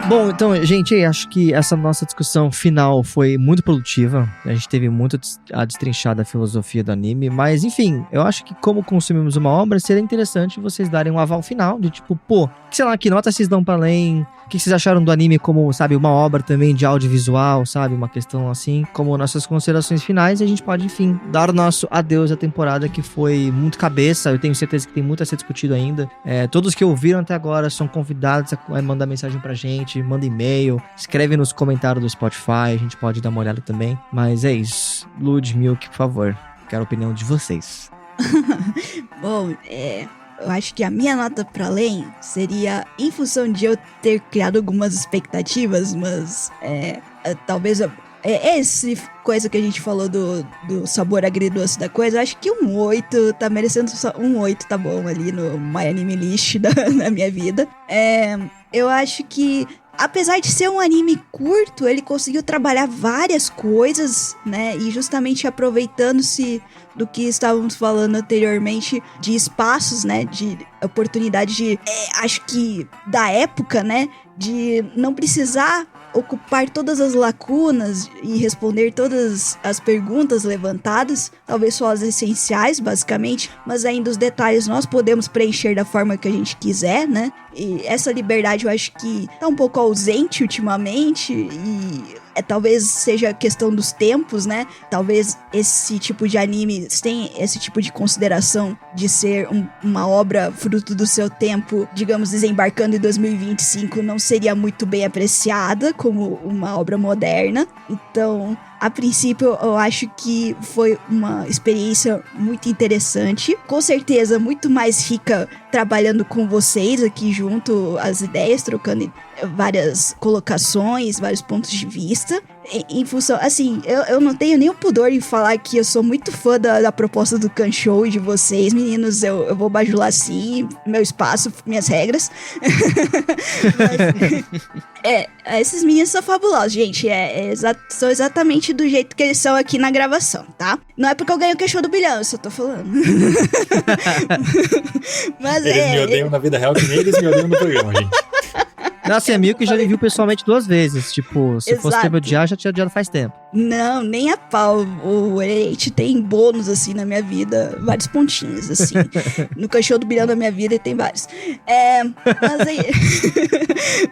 Bom, então, gente, acho que essa nossa discussão final foi muito produtiva. A gente teve muito a destrinchar da filosofia do anime, mas enfim, eu acho que como consumimos uma obra, seria interessante vocês darem um aval final de tipo, pô, sei lá, que nota vocês dão pra além? O que vocês acharam do anime como, sabe, uma obra também de audiovisual, sabe? Uma questão assim, como nossas considerações finais, e a gente pode, enfim, dar o nosso adeus à temporada que foi muito cabeça. Eu tenho certeza que tem muito a ser discutido ainda. Todos que ouviram até agora são convidados a mandar mensagem pra gente, manda e-mail, escreve nos comentários do Spotify, a gente pode dar uma olhada também. Mas é isso. Lud, Milk, por favor, quero a opinião de vocês. Bom, eu acho que a minha nota pra além seria em função de eu ter criado algumas expectativas, mas talvez esse coisa que a gente falou do sabor agridoce da coisa, eu acho que um 8 tá merecendo um 8, tá bom ali no My Anime List da minha vida. Eu acho que, apesar de ser um anime curto, ele conseguiu trabalhar várias coisas, né? E justamente aproveitando-se do que estávamos falando anteriormente, de espaços, né? De oportunidade de, acho que da época, né? De não precisar ocupar todas as lacunas e responder todas as perguntas levantadas, talvez só as essenciais, basicamente, mas ainda os detalhes nós podemos preencher da forma que a gente quiser, né? E essa liberdade eu acho que tá um pouco ausente ultimamente e talvez seja a questão dos tempos, né? Talvez esse tipo de anime tenha esse tipo de consideração de ser uma obra fruto do seu tempo, digamos, desembarcando em 2025, não seria muito bem apreciada como uma obra moderna. Então, a princípio, eu acho que foi uma experiência muito interessante. Com certeza, muito mais rica trabalhando com vocês aqui junto, as ideias, trocando várias colocações, vários pontos de vista. Em função, assim, eu não tenho nem o pudor em falar que eu sou muito fã da proposta do Kanshou e de vocês, meninos. Eu vou bajular sim, meu espaço, minhas regras. Mas, esses meninos são fabulosos, gente. São exatamente do jeito que eles são aqui na gravação, tá? Não é porque eu ganhei o Kanshou do bilhão, eu só tô falando. Mas eles me odeiam na vida real que nem eles me odeiam no programa, gente. Nossa, é Mil que já me viu pessoalmente 2 vezes. Tipo, se fosse pra me odiar, já tinha odiado faz tempo. Não, nem a pau. O Elite tem bônus, assim, na minha vida. Vários pontinhos, assim. No Kanshou do bilhão da minha vida tem vários.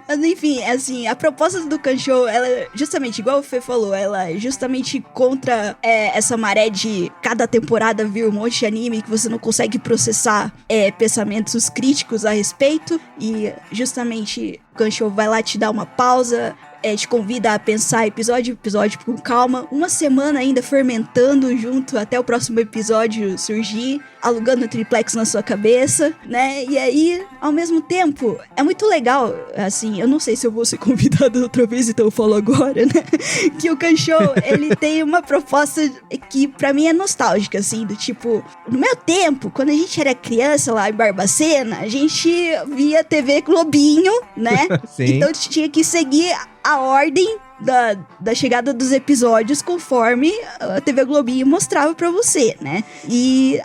Mas enfim, assim, a proposta do Kanshou, ela é justamente, igual o Fê falou, ela é justamente contra essa maré de cada temporada vir um monte de anime que você não consegue processar pensamentos críticos a respeito. E justamente o Kanshou vai lá te dar uma pausa, te convida a pensar episódio a episódio com calma, uma semana ainda fermentando junto até o próximo episódio surgir, alugando o triplex na sua cabeça, né? E aí, ao mesmo tempo, é muito legal, assim, eu não sei se eu vou ser convidado outra vez, então eu falo agora, né? Que o Kanshou, ele tem uma proposta que pra mim é nostálgica, assim, do tipo, no meu tempo, quando a gente era criança lá em Barbacena, a gente via TV Globinho, né? Sim. Então tinha que seguir a ordem da chegada dos episódios conforme a TV Globinho mostrava pra você, né? E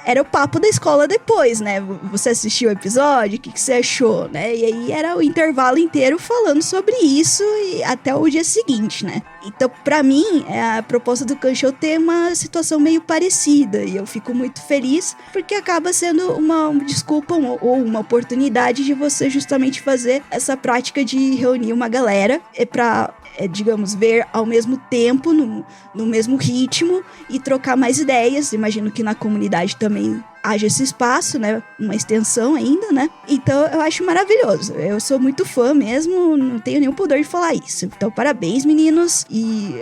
era o papo da escola depois, né? Você assistiu o episódio, o que você achou, né? E aí era o intervalo inteiro falando sobre isso e até o dia seguinte, né? Então, pra mim, a proposta do Kanshou tem uma situação meio parecida e eu fico muito feliz porque acaba sendo uma desculpa ou uma oportunidade de você justamente fazer essa prática de reunir uma galera pra digamos, ver ao mesmo tempo, no mesmo ritmo e trocar mais ideias. Imagino que na comunidade também haja esse espaço, né? Uma extensão ainda, né? Então eu acho maravilhoso. Eu sou muito fã mesmo, não tenho nenhum pudor de falar isso. Então parabéns, meninos. E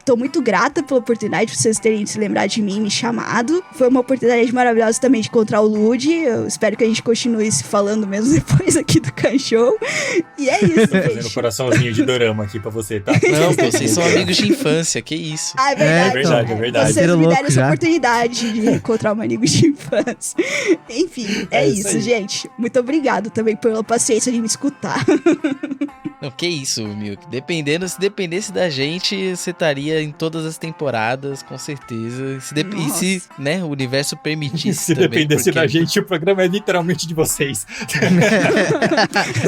tô muito grata pela oportunidade de vocês terem se lembrado de mim e me chamado. Foi uma oportunidade maravilhosa também de encontrar o Lud. Eu espero que a gente continue se falando mesmo depois aqui do Kanshou. E é isso, fazendo gente. coraçãozinho de dorama aqui pra você, tá? Não, pô, vocês são amigos de infância, que isso. Ah, é verdade. É verdade. Vocês me deram essa Já. oportunidade de encontrar um amigo de infância. Enfim, é isso isso, aí. gente. Muito obrigado também pela paciência de me escutar. Não, que isso, Milk. Se dependesse da gente, você estaria em todas as temporadas, com certeza. E se, né, o universo permitisse Se também, dependesse porque da gente, o programa é literalmente de vocês.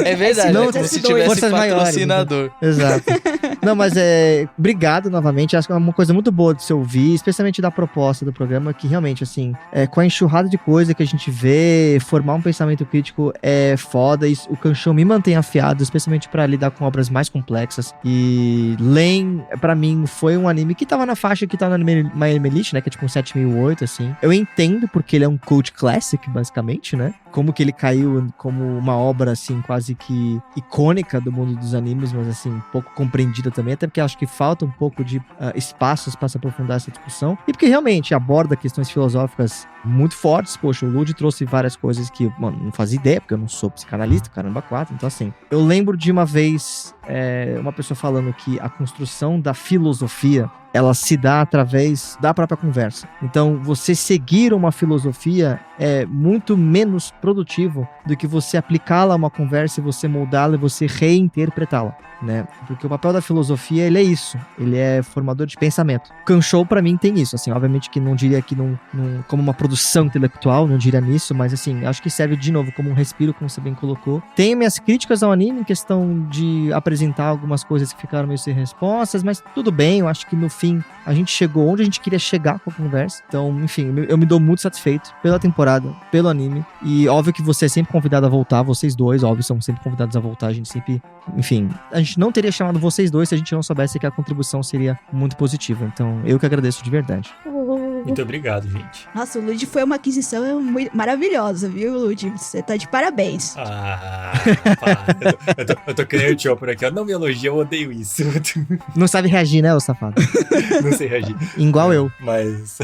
É verdade, Não, é como se dois. tivesse Forças maiores, patrocinador. Exato. Não, mas obrigado novamente. Acho que é uma coisa muito boa de se ouvir, especialmente da proposta do programa, que realmente, assim, com a enxurrada de coisa que a gente vê, formar um pensamento crítico é foda. E o Kanshou me mantém afiado, especialmente pra lidar com obras mais complexas. E Len, pra mim, foi um anime que tava na faixa que tá no My Anime List, né? Que é tipo um 7.008, assim. Eu entendo porque ele é um cult classic, basicamente, né? Como que ele caiu como uma obra, assim, quase que icônica do mundo dos animes, mas, assim, um pouco compreendida também, até porque acho que falta um pouco de espaços para se aprofundar essa discussão. E porque realmente aborda questões filosóficas muito fortes. Poxa, o Lud trouxe várias coisas que, mano, não fazia ideia, porque eu não sou psicanalista, caramba, 4. Então, assim, eu lembro de uma vez uma pessoa falando que a construção da filosofia, ela se dá através da própria conversa. Então, você seguir uma filosofia é muito menos produtivo do que você aplicá-la a uma conversa e você moldá-la e você reinterpretá-la, né? Porque o papel da filosofia, ele é isso. Ele é formador de pensamento. O Kanshou, pra mim, tem isso. Assim, obviamente que não diria que como uma produção intelectual, não diria nisso, mas assim, acho que serve de novo como um respiro, como você bem colocou. Tenho minhas críticas ao anime em questão de apresentar algumas coisas que ficaram meio sem respostas, mas tudo bem, eu acho que no fim a gente chegou onde a gente queria chegar com a conversa. Então, enfim, eu me dou muito satisfeito pela temporada, pelo anime. E óbvio que você é sempre convidado a voltar, vocês dois, óbvio, são sempre convidados a voltar. A gente sempre, enfim, a gente não teria chamado vocês dois se a gente não soubesse que a contribuição seria muito positiva. Então, eu que agradeço de verdade. Muito obrigado, gente. Nossa, o Lud foi uma aquisição maravilhosa, viu, Lud? Você tá de parabéns. Eu tô querendo o tio por aqui, ó. Não me elogia, eu odeio isso. Não sabe reagir, né, ô safado? Não sei reagir. Igual eu. Mas,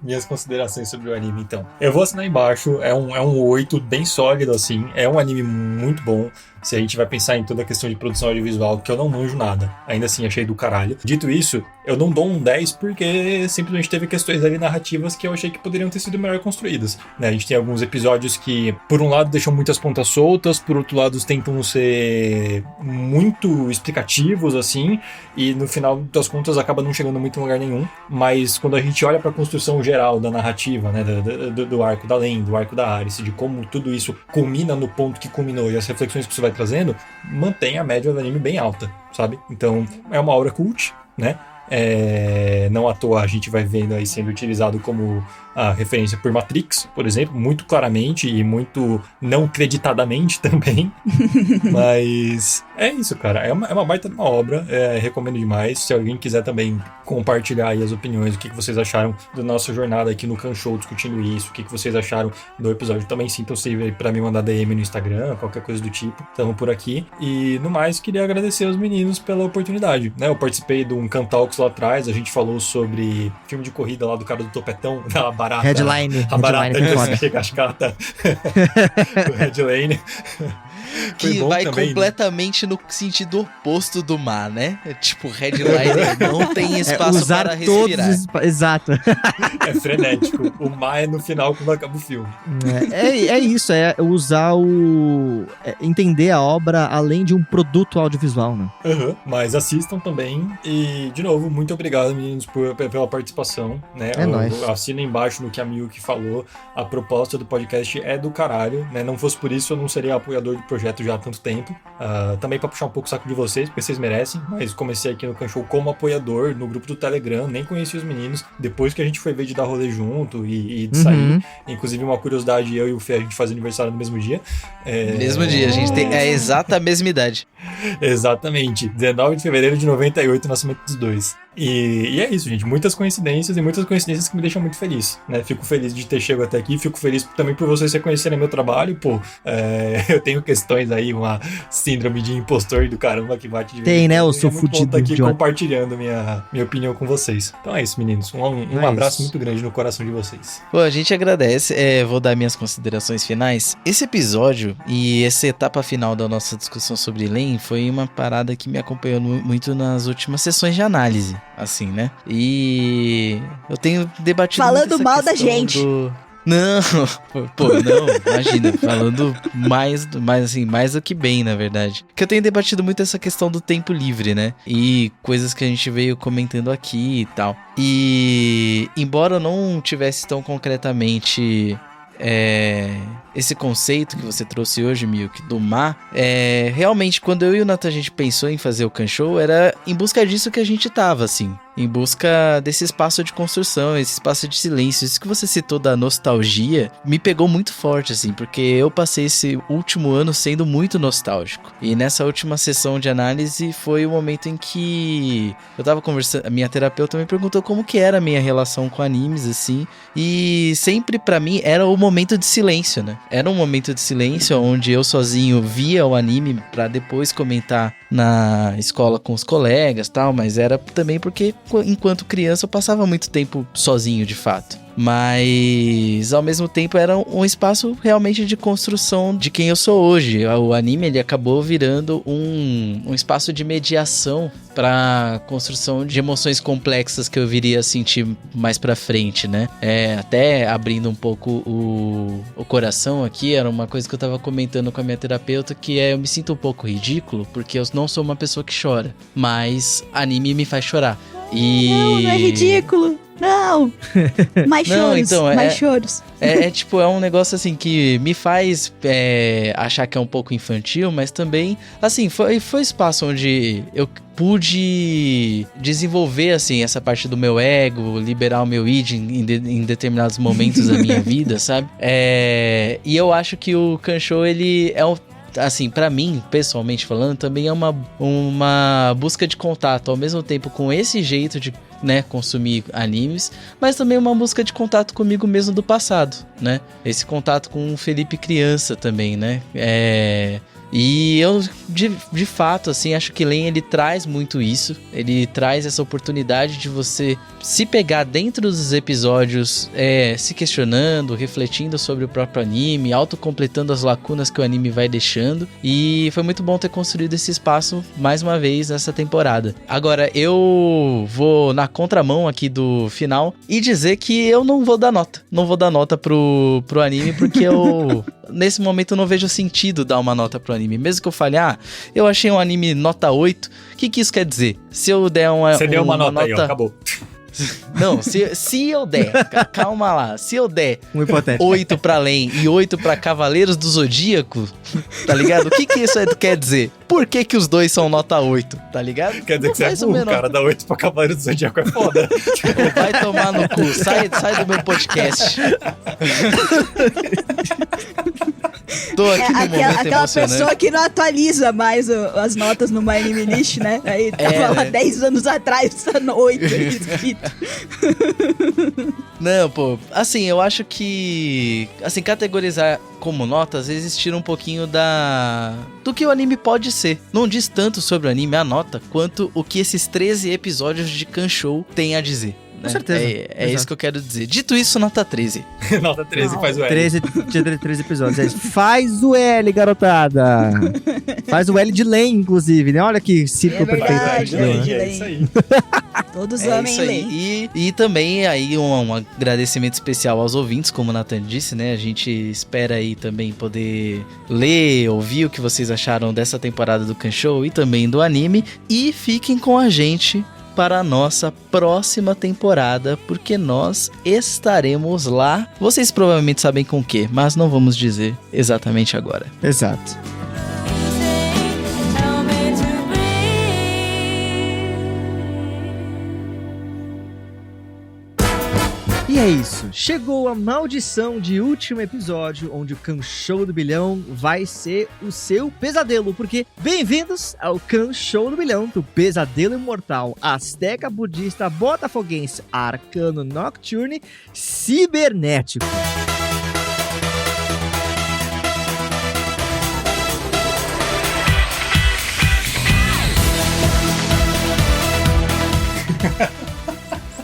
minhas considerações sobre o anime, então. Eu vou assinar embaixo, é um 8 bem sólido, assim. É um anime muito bom. Se a gente vai pensar em toda a questão de produção audiovisual, que eu não manjo nada. Ainda assim, achei do caralho. Dito isso, eu não dou um 10 porque simplesmente teve questões ali narrativas que eu achei que poderiam ter sido melhor construídas. Né? A gente tem alguns episódios que, por um lado, deixam muitas pontas soltas, por outro lado, tentam ser muito explicativos, assim, e no final das contas acaba não chegando muito em lugar nenhum. Mas quando a gente olha pra construção geral da narrativa, né, do arco da Len, do arco da Aris, de como tudo isso culmina no ponto que culminou e as reflexões que isso vai trazendo, mantém a média do anime bem alta, sabe? Então, é uma obra cult, né? Não à toa a gente vai vendo aí sendo utilizado como a referência por Matrix, por exemplo, muito claramente e muito não creditadamente também. Mas é isso, cara. É uma baita de uma obra. Recomendo demais. Se alguém quiser também compartilhar aí as opiniões, o que vocês acharam da nossa jornada aqui no Kanshou discutindo isso, o que vocês acharam do episódio, também sintam-se para me mandar DM no Instagram, qualquer coisa do tipo. Estamos por aqui. E no mais, queria agradecer aos meninos pela oportunidade, né? Eu participei de um Cantalks lá atrás, a gente falou sobre filme de corrida lá do cara do topetão, da barata. Headline. A barata Headline foi foda. de cascata. Do Headline. Que vai também, completamente no sentido oposto do mar, né? Tipo, headliner não tem espaço usar para todos respirar. Exato. É frenético. O mar é no final quando acaba o filme. É isso, é usar entender a obra além de um produto audiovisual, né? Mas assistam também. E, de novo, muito obrigado, meninos, pela participação. Né? Nóis. Assina embaixo no que a Miyuki falou. A proposta do podcast é do caralho. Né? Não fosse por isso, eu não seria apoiador de projeto já há tanto tempo. Também pra puxar um pouco o saco de vocês, porque vocês merecem. Mas comecei aqui no Kanshou como apoiador no grupo do Telegram. Nem conheci os meninos. Depois que a gente foi ver de dar rolê junto e de sair. Inclusive, uma curiosidade, eu e o Fê, a gente faz aniversário no mesmo dia. Mesmo dia, a gente tem a exata mesma idade. Exatamente. 19 de fevereiro de 98, nascimento dos dois. E é isso, gente. Muitas coincidências que me deixam muito feliz, né? Fico feliz de ter chegado até aqui. Fico feliz também por vocês reconhecerem meu trabalho. Pô, eu tenho questões aí, uma síndrome de impostor do caramba que bate de vez. Tem, né? Eu sou É muito bom fudido. estar aqui idiota. compartilhando minha opinião com vocês. Então é isso, meninos. Um É abraço isso. muito grande no coração de vocês. Pô, a gente agradece. Vou dar minhas considerações finais. Esse episódio e essa etapa final da nossa discussão sobre Len foi uma parada que me acompanhou muito nas últimas sessões de análise, assim, né? E eu tenho debatido Falando muito essa mal da questão gente. Não, pô, não, imagina, falando mais do que bem, na verdade. Que eu tenho debatido muito essa questão do tempo livre, né? E coisas que a gente veio comentando aqui e tal. E embora eu não tivesse tão concretamente esse conceito que você trouxe hoje, Milk, do mar, realmente, quando eu e o Nathan a gente pensou em fazer o Kanshou, era em busca disso que a gente tava, assim. Em busca desse espaço de construção, esse espaço de silêncio. Isso que você citou da nostalgia me pegou muito forte, assim, porque eu passei esse último ano sendo muito nostálgico. E nessa última sessão de análise foi o momento em que eu tava conversando, a minha terapeuta me perguntou como que era a minha relação com animes, assim, e sempre pra mim era o momento de silêncio, né? Era um momento de silêncio onde eu sozinho via o anime pra depois comentar na escola com os colegas e tal, mas era também porque enquanto criança, eu passava muito tempo sozinho, de fato. Mas, ao mesmo tempo, era um espaço realmente de construção de quem eu sou hoje. O anime, ele acabou virando um espaço de mediação para construção de emoções complexas que eu viria a sentir mais pra frente, né? Até abrindo um pouco o coração aqui, era uma coisa que eu tava comentando com a minha terapeuta, que eu me sinto um pouco ridículo, porque eu não sou uma pessoa que chora, mas anime me faz chorar. Não é ridículo. Não! Mais choros, não, então, mais choros. Tipo, é um negócio assim que me faz achar que é um pouco infantil, mas também, assim, foi espaço onde eu pude desenvolver, assim, essa parte do meu ego, liberar o meu id em determinados momentos da minha vida, sabe? E eu acho que o Kanshou, ele assim, pra mim, pessoalmente falando, também é uma busca de contato, ao mesmo tempo com esse jeito de, né, consumir animes, mas também uma busca de contato comigo mesmo do passado, né? Esse contato com o Felipe criança também, né? E eu, de fato, assim, acho que Len, ele traz muito isso. Ele traz essa oportunidade de você se pegar dentro dos episódios, se questionando, refletindo sobre o próprio anime, autocompletando as lacunas que o anime vai deixando. E foi muito bom ter construído esse espaço mais uma vez nessa temporada. Agora, eu vou na contramão aqui do final e dizer que eu não vou dar nota. Não vou dar nota pro anime, porque eu... Nesse momento eu não vejo sentido dar uma nota pro anime. Mesmo que eu fale, eu achei um anime nota 8. O que isso quer dizer? Se eu der Você deu uma nota aí, ó, acabou. Não, se eu der, calma lá, se eu der Um hipotético. 8 pra Len e 8 pra Cavaleiros do Zodíaco, tá ligado? O que isso aí quer dizer? Por que os dois são nota 8, tá ligado? Quer dizer que você é burro, cara, dá 8 pra Cavaleiro do Zodíaco é foda. Vai tomar no cu, sai do meu podcast. Tô aqui no momento aquela emocionante. pessoa que não atualiza mais as notas no My Anime List, né? Aí tava lá 10 anos atrás, 8 escrito. Não, pô, assim, eu acho que, assim, categorizar como nota, às vezes tira um pouquinho do que o anime pode ser. Não diz tanto sobre o anime, a nota, quanto o que esses 13 episódios de Kanshou têm a dizer. Com certeza. É isso que eu quero dizer. Dito isso, nota 13. Nota 13, faz o L. 13 episódios. É isso. Faz o L, garotada. Faz o L de Len, inclusive, né? Olha que círculo verdade, perfeito. É isso aí. Todos É amem isso Len. aí. E também aí um agradecimento especial aos ouvintes, como o Nathan disse, né? A gente espera aí também poder ler, ouvir o que vocês acharam dessa temporada do Kanshou e também do anime. E fiquem com a gente para a nossa próxima temporada, porque nós estaremos lá. Vocês provavelmente sabem com o quê, mas não vamos dizer exatamente agora. Exato. E é isso, chegou a maldição de último episódio, onde o Kanshou do Bilhão vai ser o seu pesadelo, porque bem-vindos ao Kanshou do Bilhão, do pesadelo imortal, asteca, budista, botafoguense, arcano, nocturne, cibernético.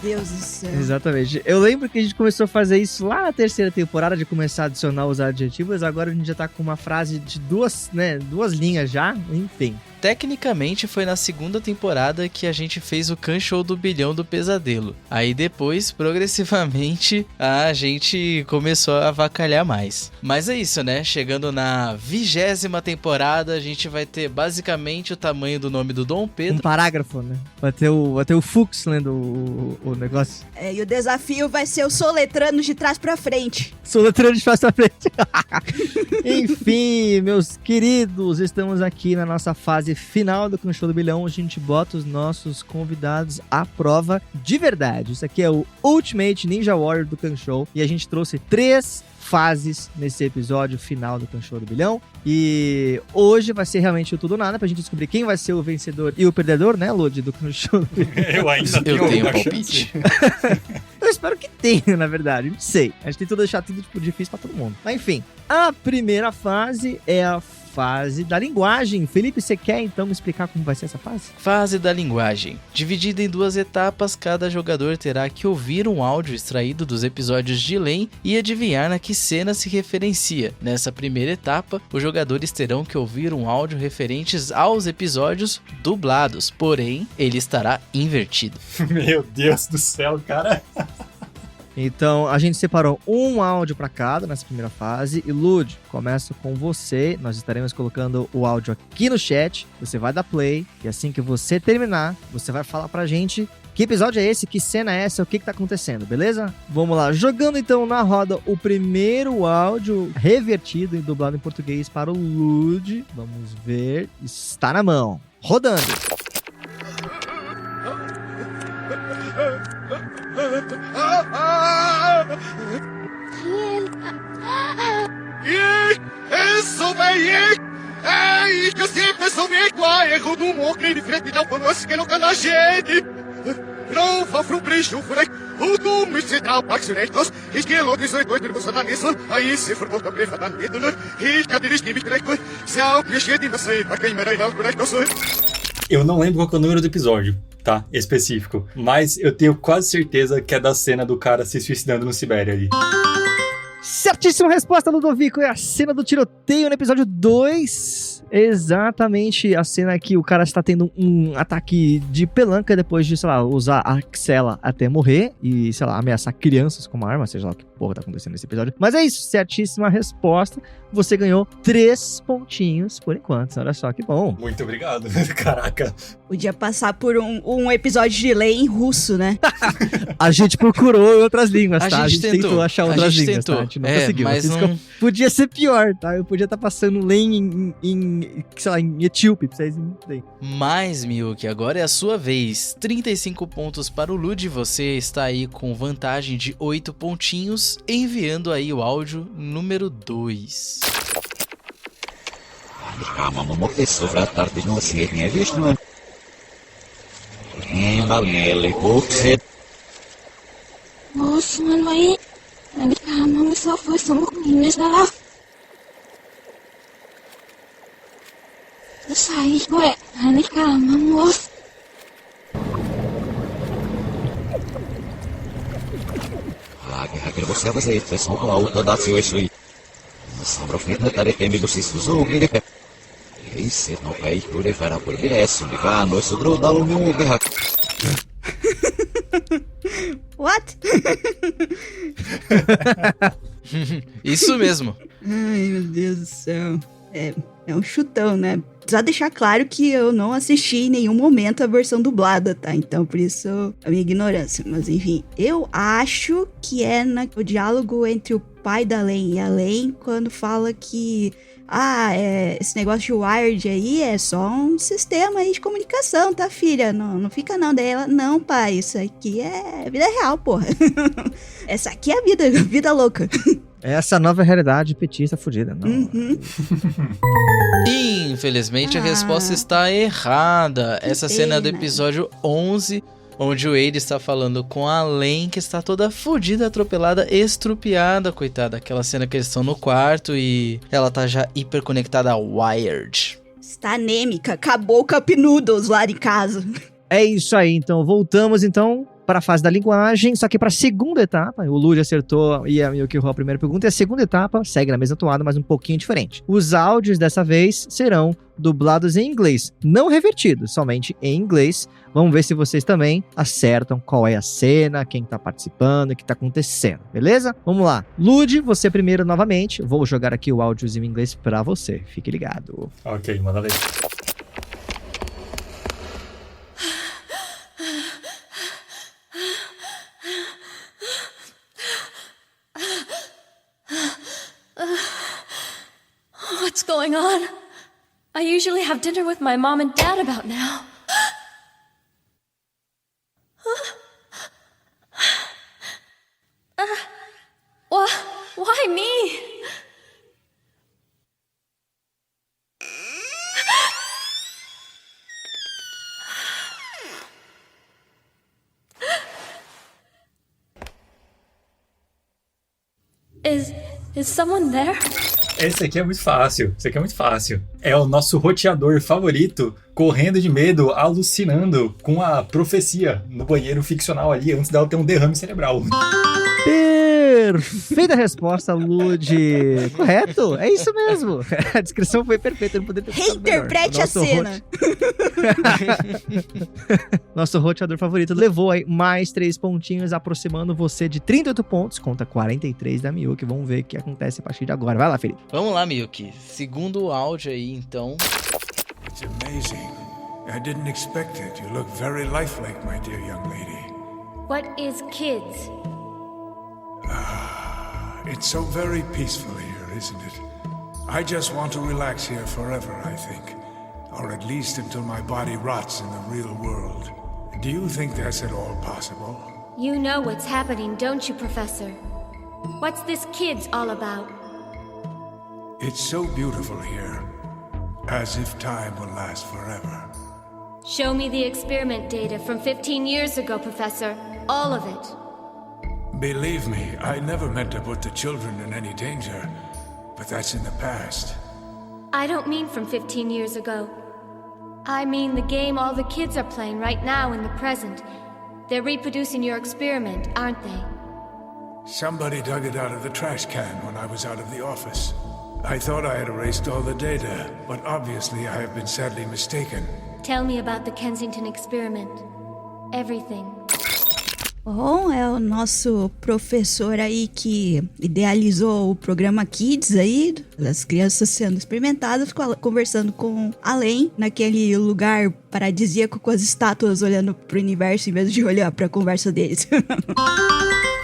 Deus do céu. Exatamente. Eu lembro que a gente começou a fazer isso lá na terceira temporada, de começar a adicionar os adjetivos. Agora a gente já tá com uma frase de duas linhas já, enfim. Tecnicamente foi na segunda temporada que a gente fez o Kanshou do Bilhão do Pesadelo. Aí depois, progressivamente, a gente começou a avacalhar mais. Mas é isso, né? Chegando na 20ª temporada, a gente vai ter basicamente o tamanho do nome do Dom Um Pedro. parágrafo, né? Vai ter o Fux lendo o negócio. E o desafio vai ser o soletrando de trás pra frente. Soletrando de trás pra frente. Enfim, meus queridos, estamos aqui na nossa fase final do Kanshou do Bilhão. A gente bota os nossos convidados à prova de verdade. Isso aqui é o Ultimate Ninja Warrior do Kanshou e a gente trouxe 3 fases nesse episódio final do Kanshou do Bilhão. E hoje vai ser realmente o tudo ou nada pra gente descobrir quem vai ser o vencedor e o perdedor, né, Lud, do Kanshou do Bilhão. Eu ainda tenho uma palpite. Eu espero que tenha, na verdade. Não sei. A gente tentou deixar tudo difícil pra todo mundo. Mas enfim, a primeira fase é a fase da linguagem. Felipe, você quer então me explicar como vai ser essa fase? Fase da linguagem. Dividida em 2 etapas, cada jogador terá que ouvir um áudio extraído dos episódios de Len e adivinhar na que cena se referencia. Nessa primeira etapa, os jogadores terão que ouvir um áudio referentes aos episódios dublados, porém, ele estará invertido. Meu Deus do céu, cara. Então, a gente separou um áudio para cada nessa primeira fase. E Lud, começa com você. Nós estaremos colocando o áudio aqui no chat. Você vai dar play. E assim que você terminar, você vai falar pra gente que episódio é esse, que cena é essa, o que tá acontecendo, beleza? Vamos lá. Jogando então na roda o primeiro áudio revertido e dublado em português para o Lud. Vamos ver. Está na mão. Rodando. Isso, velho! É que eu sempre soube qual é erro do morro de frente da polícia que não cana a gente! Não vá pro preço, furei! O do me se dá para que nós esquilo 18 mil você na nisso aí se for por cabreira da medo e cadê que me treco se ao piche de você para quem me dá por aí sou. Eu não lembro qual que é o número do episódio, tá? Específico. Mas eu tenho quase certeza que é da cena do cara se suicidando no Sibéria ali. Certíssima resposta, Ludovico. É a cena do tiroteio no episódio 2. Exatamente a cena que o cara está tendo um ataque de pelanca depois de, sei lá, usar a Xela até morrer e, sei lá, ameaçar crianças com uma arma, seja lá o que porra tá acontecendo nesse episódio. Mas é isso, certíssima resposta. Você ganhou 3 pontinhos por enquanto. Olha só que bom. Muito obrigado. Caraca. Podia passar por um episódio de lei em russo, né? A gente procurou em outras línguas, tá? A gente tentou achar outras línguas, tá? A gente não conseguiu. Mas não... Podia ser pior, tá? Eu podia estar passando lei sei lá, em etíope, pra vocês entenderem. Mas, Miyuki, agora é a sua vez. 35 pontos para o Lud, você está aí com vantagem de 8 pontinhos, enviando aí o áudio número 2. What? Isso mesmo. Ai, meu Deus do céu. É um chutão, né? Precisa deixar claro que eu não assisti em nenhum momento a versão dublada, tá? Então, por isso, a minha ignorância. Mas, enfim, eu acho que é o diálogo entre o pai da Len e a Len quando fala que esse negócio de wired aí é só um sistema aí de comunicação, tá, filha? Não fica não. Daí ela, não, pai, isso aqui é vida real, porra. Essa aqui é a vida louca. Essa nova realidade petista fudida. Não. Uhum. Infelizmente, a resposta está errada. Essa cena do episódio 11, onde o Wade está falando com a Len, que está toda fudida, atropelada, estrupiada, coitada. Aquela cena que eles estão no quarto e ela tá já hiperconectada a wired. Está anêmica, acabou o Cup Noodles lá de casa. É isso aí, então voltamos para a fase da linguagem, só que para a segunda etapa, o Lud acertou e a Miyuki errou a primeira pergunta, e a segunda etapa segue na mesma toada, mas um pouquinho diferente. Os áudios dessa vez serão dublados em inglês, não revertidos, somente em inglês. Vamos ver se vocês também acertam qual é a cena, quem tá participando, o que tá acontecendo, beleza? Vamos lá. Lud, você primeiro novamente. Vou jogar aqui o áudiozinho em inglês para você. Fique ligado. Ok, manda ver. What's going on? I usually have dinner with my mom and dad about now. Why me? Is someone there? Esse aqui é muito fácil. É o nosso roteador favorito, correndo de medo, alucinando com a profecia no banheiro ficcional ali, antes dela ter um derrame cerebral. Perfeita resposta, Lud. Correto? É isso mesmo. A descrição foi perfeita, eu não poderia ter ficado melhor. Reinterprete a cena. Nosso roteador favorito levou aí mais 3 pontinhos, aproximando você de 38 pontos contra 43 da Miyuki. Vamos ver o que acontece a partir de agora. Vai lá, Felipe. Vamos lá, Miyuki. Segundo áudio aí, então. It's amazing. I didn't expect it. You look very lifelike, my dear young lady. What is kids? It's so very peaceful here, isn't it? I just want to relax here forever, I think. Or at least until my body rots in the real world. Do you think that's at all possible? You know what's happening, don't you, Professor? What's this kids all about? It's so beautiful here. As if time will last forever. Show me the experiment data from 15 years ago, Professor. All of it. Believe me, I never meant to put the children in any danger. But that's in the past. I don't mean from 15 years ago. I mean the game all the kids are playing right now in the present. They're reproducing your experiment, aren't they? Somebody dug it out of the trash can when I was out of the office. I thought I had erased all the data, but obviously I have been sadly mistaken. Tell me about the Kensington experiment. Everything. Bom, é o nosso professor aí que idealizou o programa Kids aí, das crianças sendo experimentadas, conversando com Além, naquele lugar paradisíaco com as estátuas olhando pro universo em vez de olhar pra conversa deles.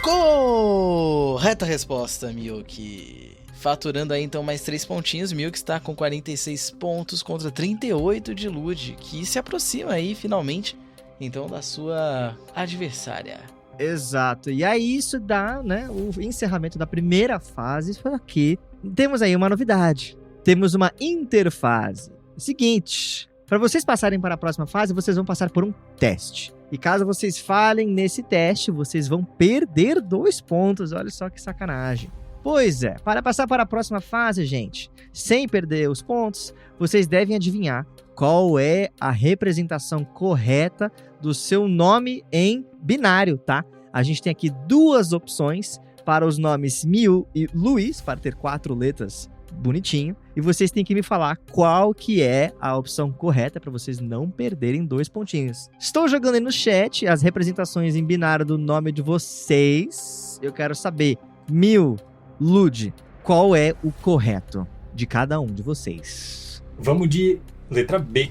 Correta resposta, Miyuki. Faturando aí então mais 3 pontinhos, Miyuki está com 46 pontos contra 38 de Lud, que se aproxima aí finalmente então da sua adversária. Exato. E aí isso dá, né, o encerramento da primeira fase. Só que temos aí uma novidade. Temos uma interfase. Seguinte, para vocês passarem para a próxima fase, vocês vão passar por um teste. E caso vocês falhem nesse teste, vocês vão perder 2 pontos. Olha só que sacanagem. Pois é, para passar para a próxima fase, gente, sem perder os pontos, vocês devem adivinhar qual é a representação correta do seu nome em binário, tá? A gente tem aqui 2 opções para os nomes Miu e Luiz, para ter 4 letras bonitinho, e vocês têm que me falar qual que é a opção correta para vocês não perderem 2 pontinhos. Estou jogando aí no chat as representações em binário do nome de vocês. Eu quero saber, Miu, Lud, qual é o correto de cada um de vocês? Vamos de letra B.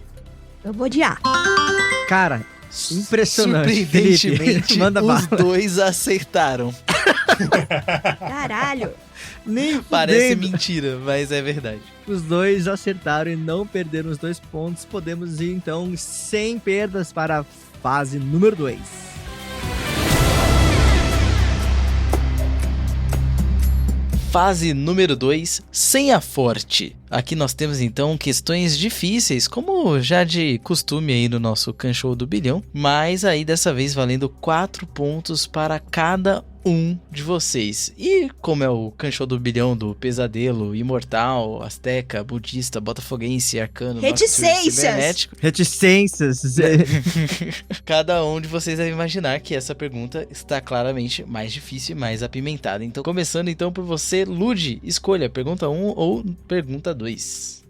Eu vou de A. Cara, impressionante. Surpreendentemente, Felipe, manda os bala. 2 acertaram. Caralho. Nem Parece fudendo. mentira, mas é verdade. Os 2 acertaram e não perderam os 2 pontos. Podemos ir, então, sem perdas para a fase número 2. Fase número 2, Senha Forte. Aqui nós temos então questões difíceis, como já de costume aí no nosso Kanshou do Bilhão, mas aí dessa vez valendo 4 pontos para cada um de vocês. E como é o Kanshou do Bilhão do Pesadelo, Imortal, Azteca, Budista, Botafoguense, Arcano, Reticências. Cibernético, Reticências. cada um de vocês deve imaginar que essa pergunta está claramente mais difícil e mais apimentada. Então, começando então por você, Lud, escolha pergunta 1 ou pergunta 2.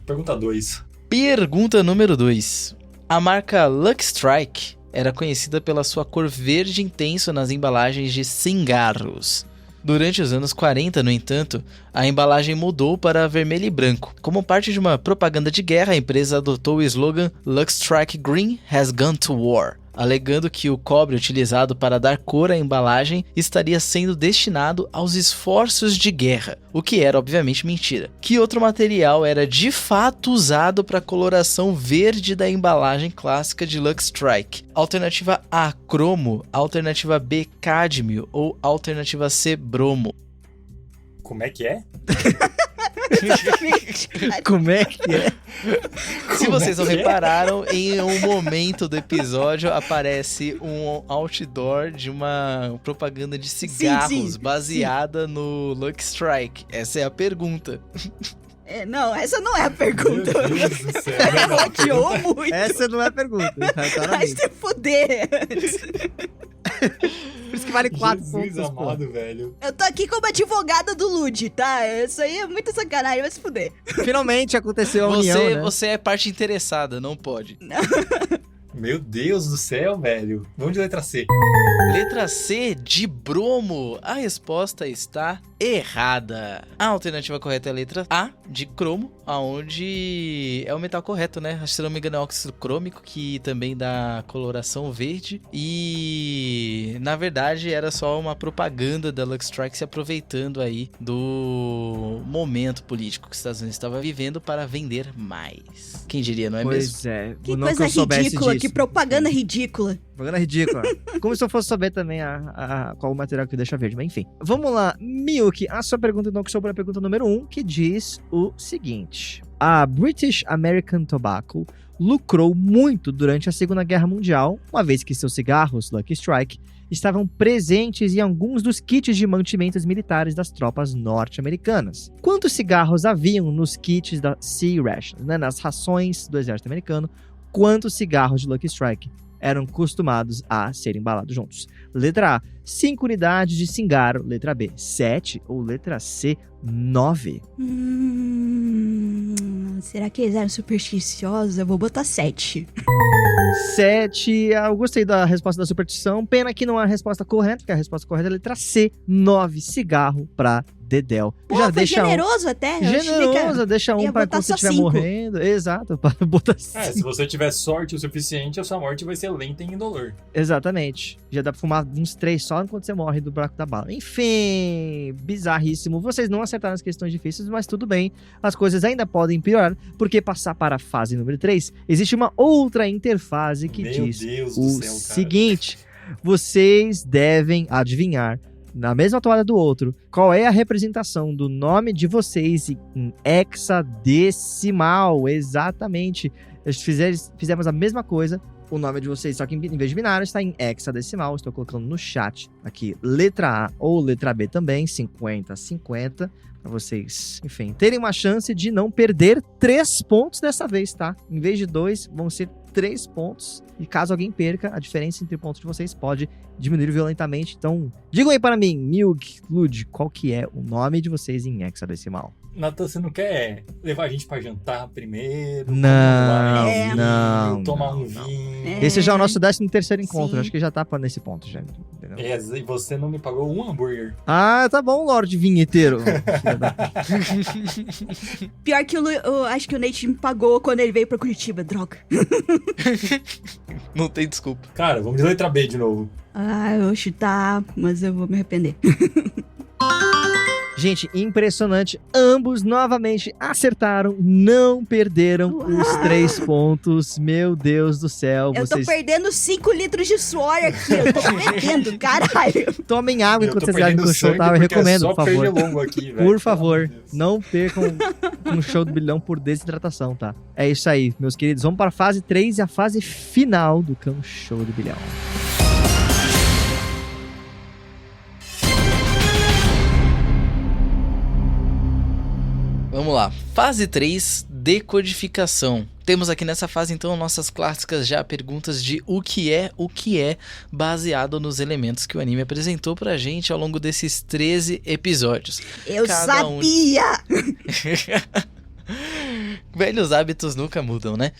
Pergunta 2. Pergunta número 2. A marca Lucky Strike era conhecida pela sua cor verde intenso nas embalagens de cigarros. Durante os anos 40, no entanto, a embalagem mudou para vermelho e branco. Como parte de uma propaganda de guerra, a empresa adotou o slogan Lucky Strike Green has gone to war, alegando que o cobre utilizado para dar cor à embalagem estaria sendo destinado aos esforços de guerra, o que era obviamente mentira. Que outro material era de fato usado para a coloração verde da embalagem clássica de Lucky Strike? Alternativa A, cromo, alternativa B, cádmio ou alternativa C, bromo? Como é que é? Exatamente. Como é que é? Se vocês não repararam, em um momento do episódio aparece um outdoor de uma propaganda de cigarros sim, baseada no Lucky Strike. Essa é a pergunta. Não, essa não é a pergunta. Meu Deus do céu. Ela odiou muito. Essa não é a pergunta. Vai claramente. se fuder. Por isso que vale 4 Jesus pontos. pô. amado, velho. Eu tô aqui como advogada do Lud, tá? Isso aí é muito sacanagem, vai se fuder. Finalmente aconteceu a união, né? Você é parte interessada, não pode. Meu Deus do céu, velho. Vamos de letra C. Letra C, de bromo. A resposta está errada. A alternativa correta é a letra A, de cromo, aonde é o metal correto, né? Se não me engano é óxido crômico, que também dá coloração verde. E, na verdade, era só uma propaganda da Lucky Strike se aproveitando aí do momento político que os Estados Unidos estava vivendo para vender mais. Quem diria, não é mesmo? Pois é. Que não coisa eu soubesse ridícula, disso. que propaganda ridícula. Propaganda ridícula. Como se eu fosse saber também qual o material que deixa verde. Mas enfim. Vamos lá. Miyuki, a sua pergunta não que sobrou a pergunta número 1, que diz o seguinte. A British American Tobacco lucrou muito durante a Segunda Guerra Mundial, uma vez que seus cigarros Lucky Strike estavam presentes em alguns dos kits de mantimentos militares das tropas norte-americanas. Quantos cigarros haviam nos kits da Sea Rations, né, nas rações do exército americano? Quantos cigarros de Lucky Strike eram costumados a serem embalados juntos? Letra A, 5 unidades de cingaro. Letra B, 7. Ou letra C, 9. Será que eles eram supersticiosos? Eu vou botar 7. 7. Eu gostei da resposta da superstição. Pena que não é a resposta correta, porque a resposta correta é a letra C, 9. Cigarro pra Dedéu. Pô, foi generoso até. Eu achei Generosa, deixa um ia pra botar quando você só estiver 5. morrendo. Exato, para botar 5. Se você tiver sorte o suficiente, a sua morte vai ser lenta e indolor. Exatamente. Já dá pra fumar uns 3 só enquanto você morre do buraco da bala. Enfim, bizarríssimo. Vocês não acertaram as questões difíceis, mas tudo bem. As coisas ainda podem piorar, porque passar para a fase número 3, existe uma outra interfase que Meu diz Deus do o céu, cara. seguinte. Vocês devem adivinhar, na mesma toalha do outro, qual é a representação do nome de vocês em hexadecimal. Exatamente. Fizemos a mesma coisa. O nome de vocês, só que em vez de binário, está em hexadecimal. Estou colocando no chat aqui letra A ou letra B também, 50-50, para vocês, enfim, terem uma chance de não perder 3 pontos dessa vez, tá? Em vez de 2, vão ser 3 pontos. E caso alguém perca, a diferença entre pontos de vocês pode diminuir violentamente. Então, digam aí para mim, Milk, Lud, qual que é o nome de vocês em hexadecimal? Natan, você não quer levar a gente pra jantar primeiro? Não. Tomar um vinho. Esse já é o nosso 13º encontro. Sim. Acho que já tá nesse ponto, já. Entendeu? E você não me pagou um hambúrguer. Ah, tá bom, Lorde Vinheteiro. Pior que eu acho que o Nate me pagou quando ele veio pra Curitiba, droga. Não tem desculpa. Cara, vamos de letra B de novo. Eu vou chutar, mas eu vou me arrepender. Gente, impressionante. Ambos novamente acertaram, não perderam os 3 pontos. Meu Deus do céu. Eu tô perdendo 5 litros de suor aqui. Eu tô perdendo, caralho. Tomem água Eu enquanto tô vocês viajam com o perdendo show, sangue tá? Eu porque recomendo, é só por favor. pernilongo aqui, velho. Por favor, Pelo amor de Deus. não percam um show do Bilhão por desidratação, tá? É isso aí, meus queridos. Vamos para a fase 3 e a fase final do Cão Show do Bilhão. Vamos lá. Fase 3, decodificação. Temos aqui nessa fase, então, nossas clássicas já perguntas de o que é, baseado nos elementos que o anime apresentou pra gente ao longo desses 13 episódios. Eu sabia! Velhos hábitos nunca mudam, né?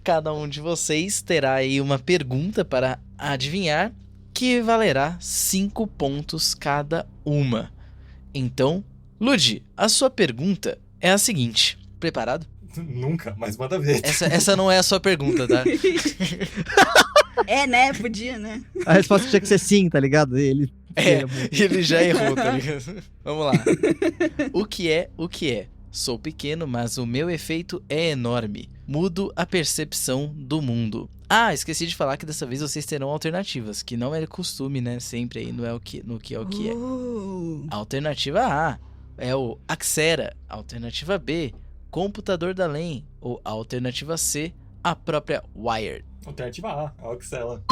Cada um de vocês terá aí uma pergunta para adivinhar, que valerá 5 pontos cada uma. Então, Lud, a sua pergunta é a seguinte. Preparado? Nunca, mas manda ver. Essa não é a sua pergunta, tá? Né? Podia, né? A resposta tinha que ser sim, tá ligado? Ele já errou, tá ligado? Vamos lá. O que é? Sou pequeno, mas o meu efeito é enorme. Mudo a percepção do mundo. Esqueci de falar que dessa vez vocês terão alternativas, que não é costume, né? Sempre aí no que é. Alternativa A. é o Axera, alternativa B, computador da LEN, ou alternativa C, a própria Wired. Alternativa A, a Oxela.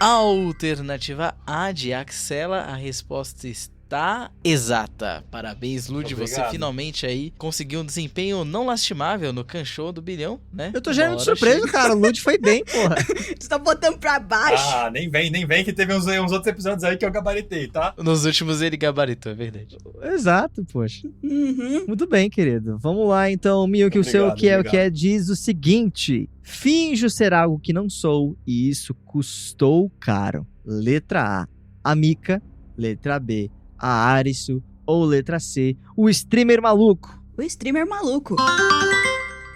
Alternativa A de Axela, a resposta está exata. Parabéns, Lud, você Obrigado. finalmente aí conseguiu um desempenho não lastimável no Kanshou do bilhão, né? Eu tô Uma geralmente hora surpreso, chega. cara. O Lud foi bem, porra. Você tá botando pra baixo. Ah, nem vem que teve uns outros episódios aí que eu gabaritei, tá? Nos últimos ele gabaritou, é verdade. Exato, poxa. Uhum. Muito bem, querido. Vamos lá, então, Miyuki, o seu Obrigado, que é o obrigado. que é diz o seguinte: finjo ser algo que não sou e isso custou caro. Letra A, a Mika. Letra B, a Arisu. Ou letra C, o streamer maluco. O streamer maluco.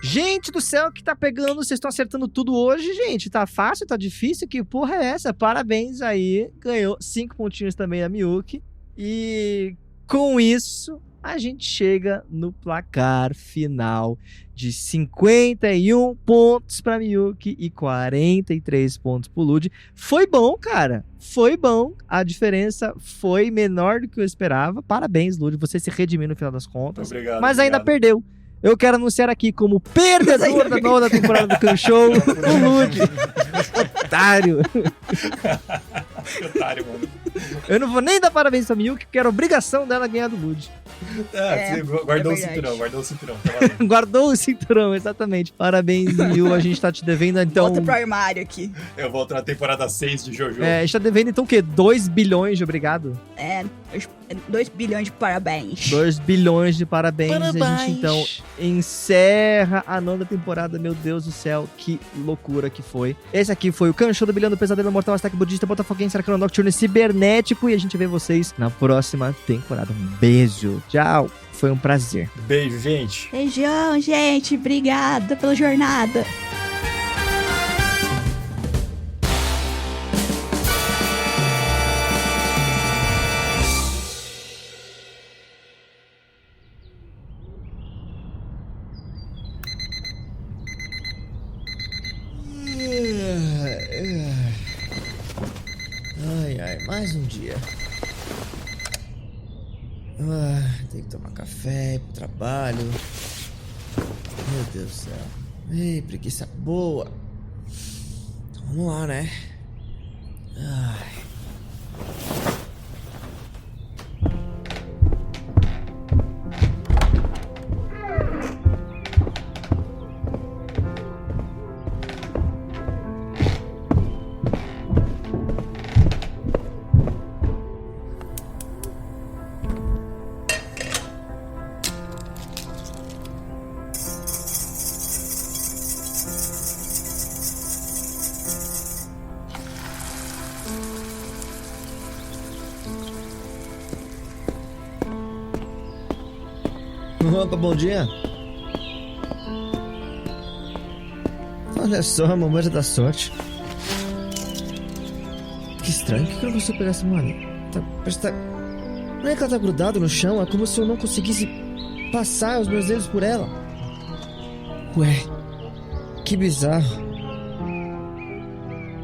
Gente do céu, que tá pegando? Vocês estão acertando tudo hoje, gente. Tá fácil, tá difícil? Que porra é essa? Parabéns aí. Ganhou 5 pontinhos também a Miyuki. E com isso, a gente chega no placar final de 51 pontos pra Miyuki e 43 pontos pro Lud. Foi bom, cara. Foi bom. A diferença foi menor do que eu esperava. Parabéns, Lud. Você se redimiu no final das contas. Obrigado. Mas ainda obrigado. perdeu. Eu quero anunciar aqui como perdedor da nova temporada do Kanshou, o Lud. Otário. Otário, mano. Eu não vou nem dar parabéns pra Miyuki, porque era obrigação dela ganhar do Lud. Você guardou é o verdade. cinturão, tá valendo. Guardou o cinturão, exatamente. Parabéns, Miyu. A gente tá te devendo, então... Volta pro armário aqui. Eu volto na temporada 6 de Jojo. a gente tá devendo, então, o quê? 2 bilhões de obrigado? 2 bilhões de parabéns. 2 bilhões de parabéns. A Parabéns. gente, então, encerra a 9ª temporada. Meu Deus do céu, que loucura que foi. Esse aqui foi o Kanshou do Bilhão do Pesadelo Mortal, Ataque Budista, Botafoguense, Arcano Nocturne, Cibernético. E a gente vê vocês na próxima temporada. Um beijo. Tchau. Foi um prazer. Beijo, gente. Beijão, gente. Obrigada pela jornada. Ai, mais um dia. Tem que tomar café, ir pro trabalho. Meu Deus do céu. Ei, preguiça boa. Então, vamos lá, né? Ai. Opa, bom dia. Olha só, a mamãe da sorte. Que estranho, por que eu não consigo pegar essa moeda? Não é que ela tá grudada no chão, é como se eu não conseguisse passar os meus dedos por ela. Ué, que bizarro.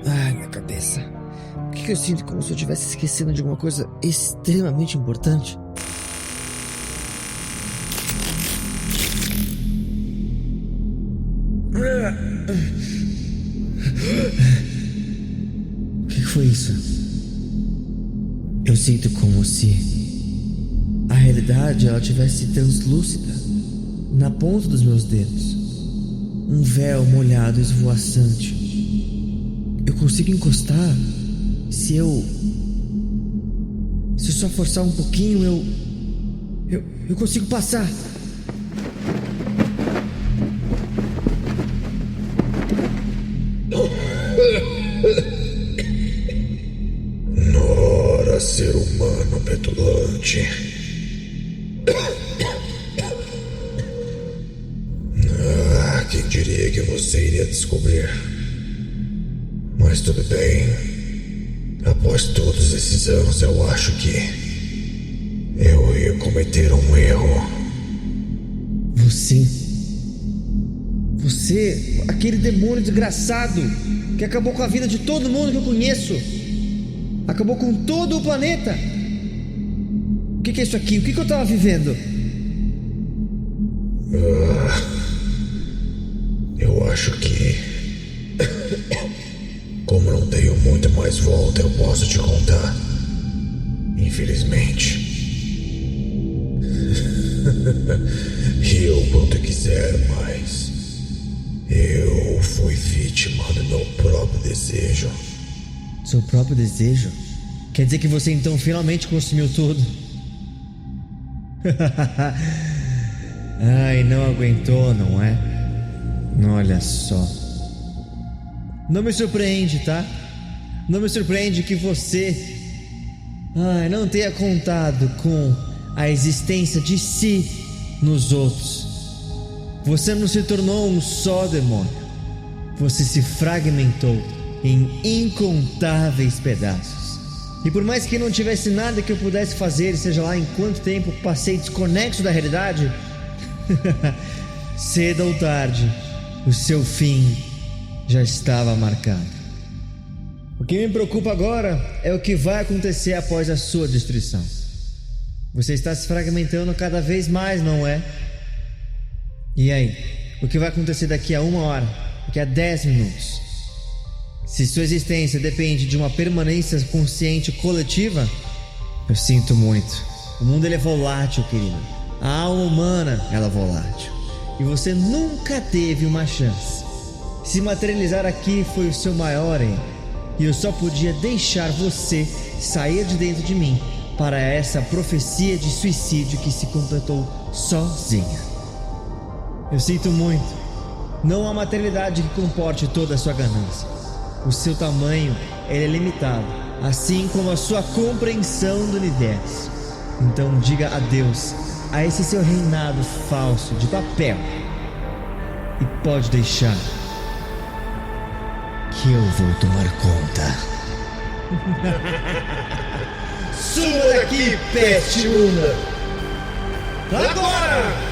Ai, minha cabeça. Por que eu sinto como se eu estivesse esquecendo de alguma coisa extremamente importante? O que foi isso? Eu sinto como se a realidade ela tivesse translúcida na ponta dos meus dedos. Um véu molhado esvoaçante. Eu consigo encostar se eu só forçar um pouquinho, eu consigo passar. Nora, ser humano petulante. Quem diria que você iria descobrir? Mas tudo bem. Após todos esses anos, eu acho que eu ia cometer um erro. Você, aquele demônio desgraçado que acabou com a vida de todo mundo que eu conheço. Acabou com todo o planeta. que é isso aqui? O que eu tava vivendo? Eu acho que... Como não tenho muita mais volta, eu posso te contar. Infelizmente. Ria o quanto quiser, mas... Eu fui vítima do meu próprio desejo. Seu próprio desejo? Quer dizer que você então finalmente consumiu tudo? Ai, não aguentou, não é? Olha só. Não me surpreende, tá? Não me surpreende que você... não tenha contado com a existência de si nos outros. Você não se tornou um só demônio. Você se fragmentou em incontáveis pedaços. E por mais que não tivesse nada que eu pudesse fazer, seja lá em quanto tempo passei desconexo da realidade, cedo ou tarde, o seu fim já estava marcado. O que me preocupa agora é o que vai acontecer após a sua destruição. Você está se fragmentando cada vez mais, não é? E aí? O que vai acontecer daqui a 1 hora? Daqui a 10 minutos? Se sua existência depende de uma permanência consciente coletiva, eu sinto muito. O mundo ele é volátil, querido. A alma humana ela é volátil. E você nunca teve uma chance. Se materializar aqui foi o seu maior erro. E eu só podia deixar você sair de dentro de mim para essa profecia de suicídio que se completou sozinha. Eu sinto muito. Não há materialidade que comporte toda a sua ganância. O seu tamanho ele é limitado, assim como a sua compreensão do universo. Então diga adeus a esse seu reinado falso de papel. E pode deixar que eu vou tomar conta. Suma daqui, peste imunda! Agora!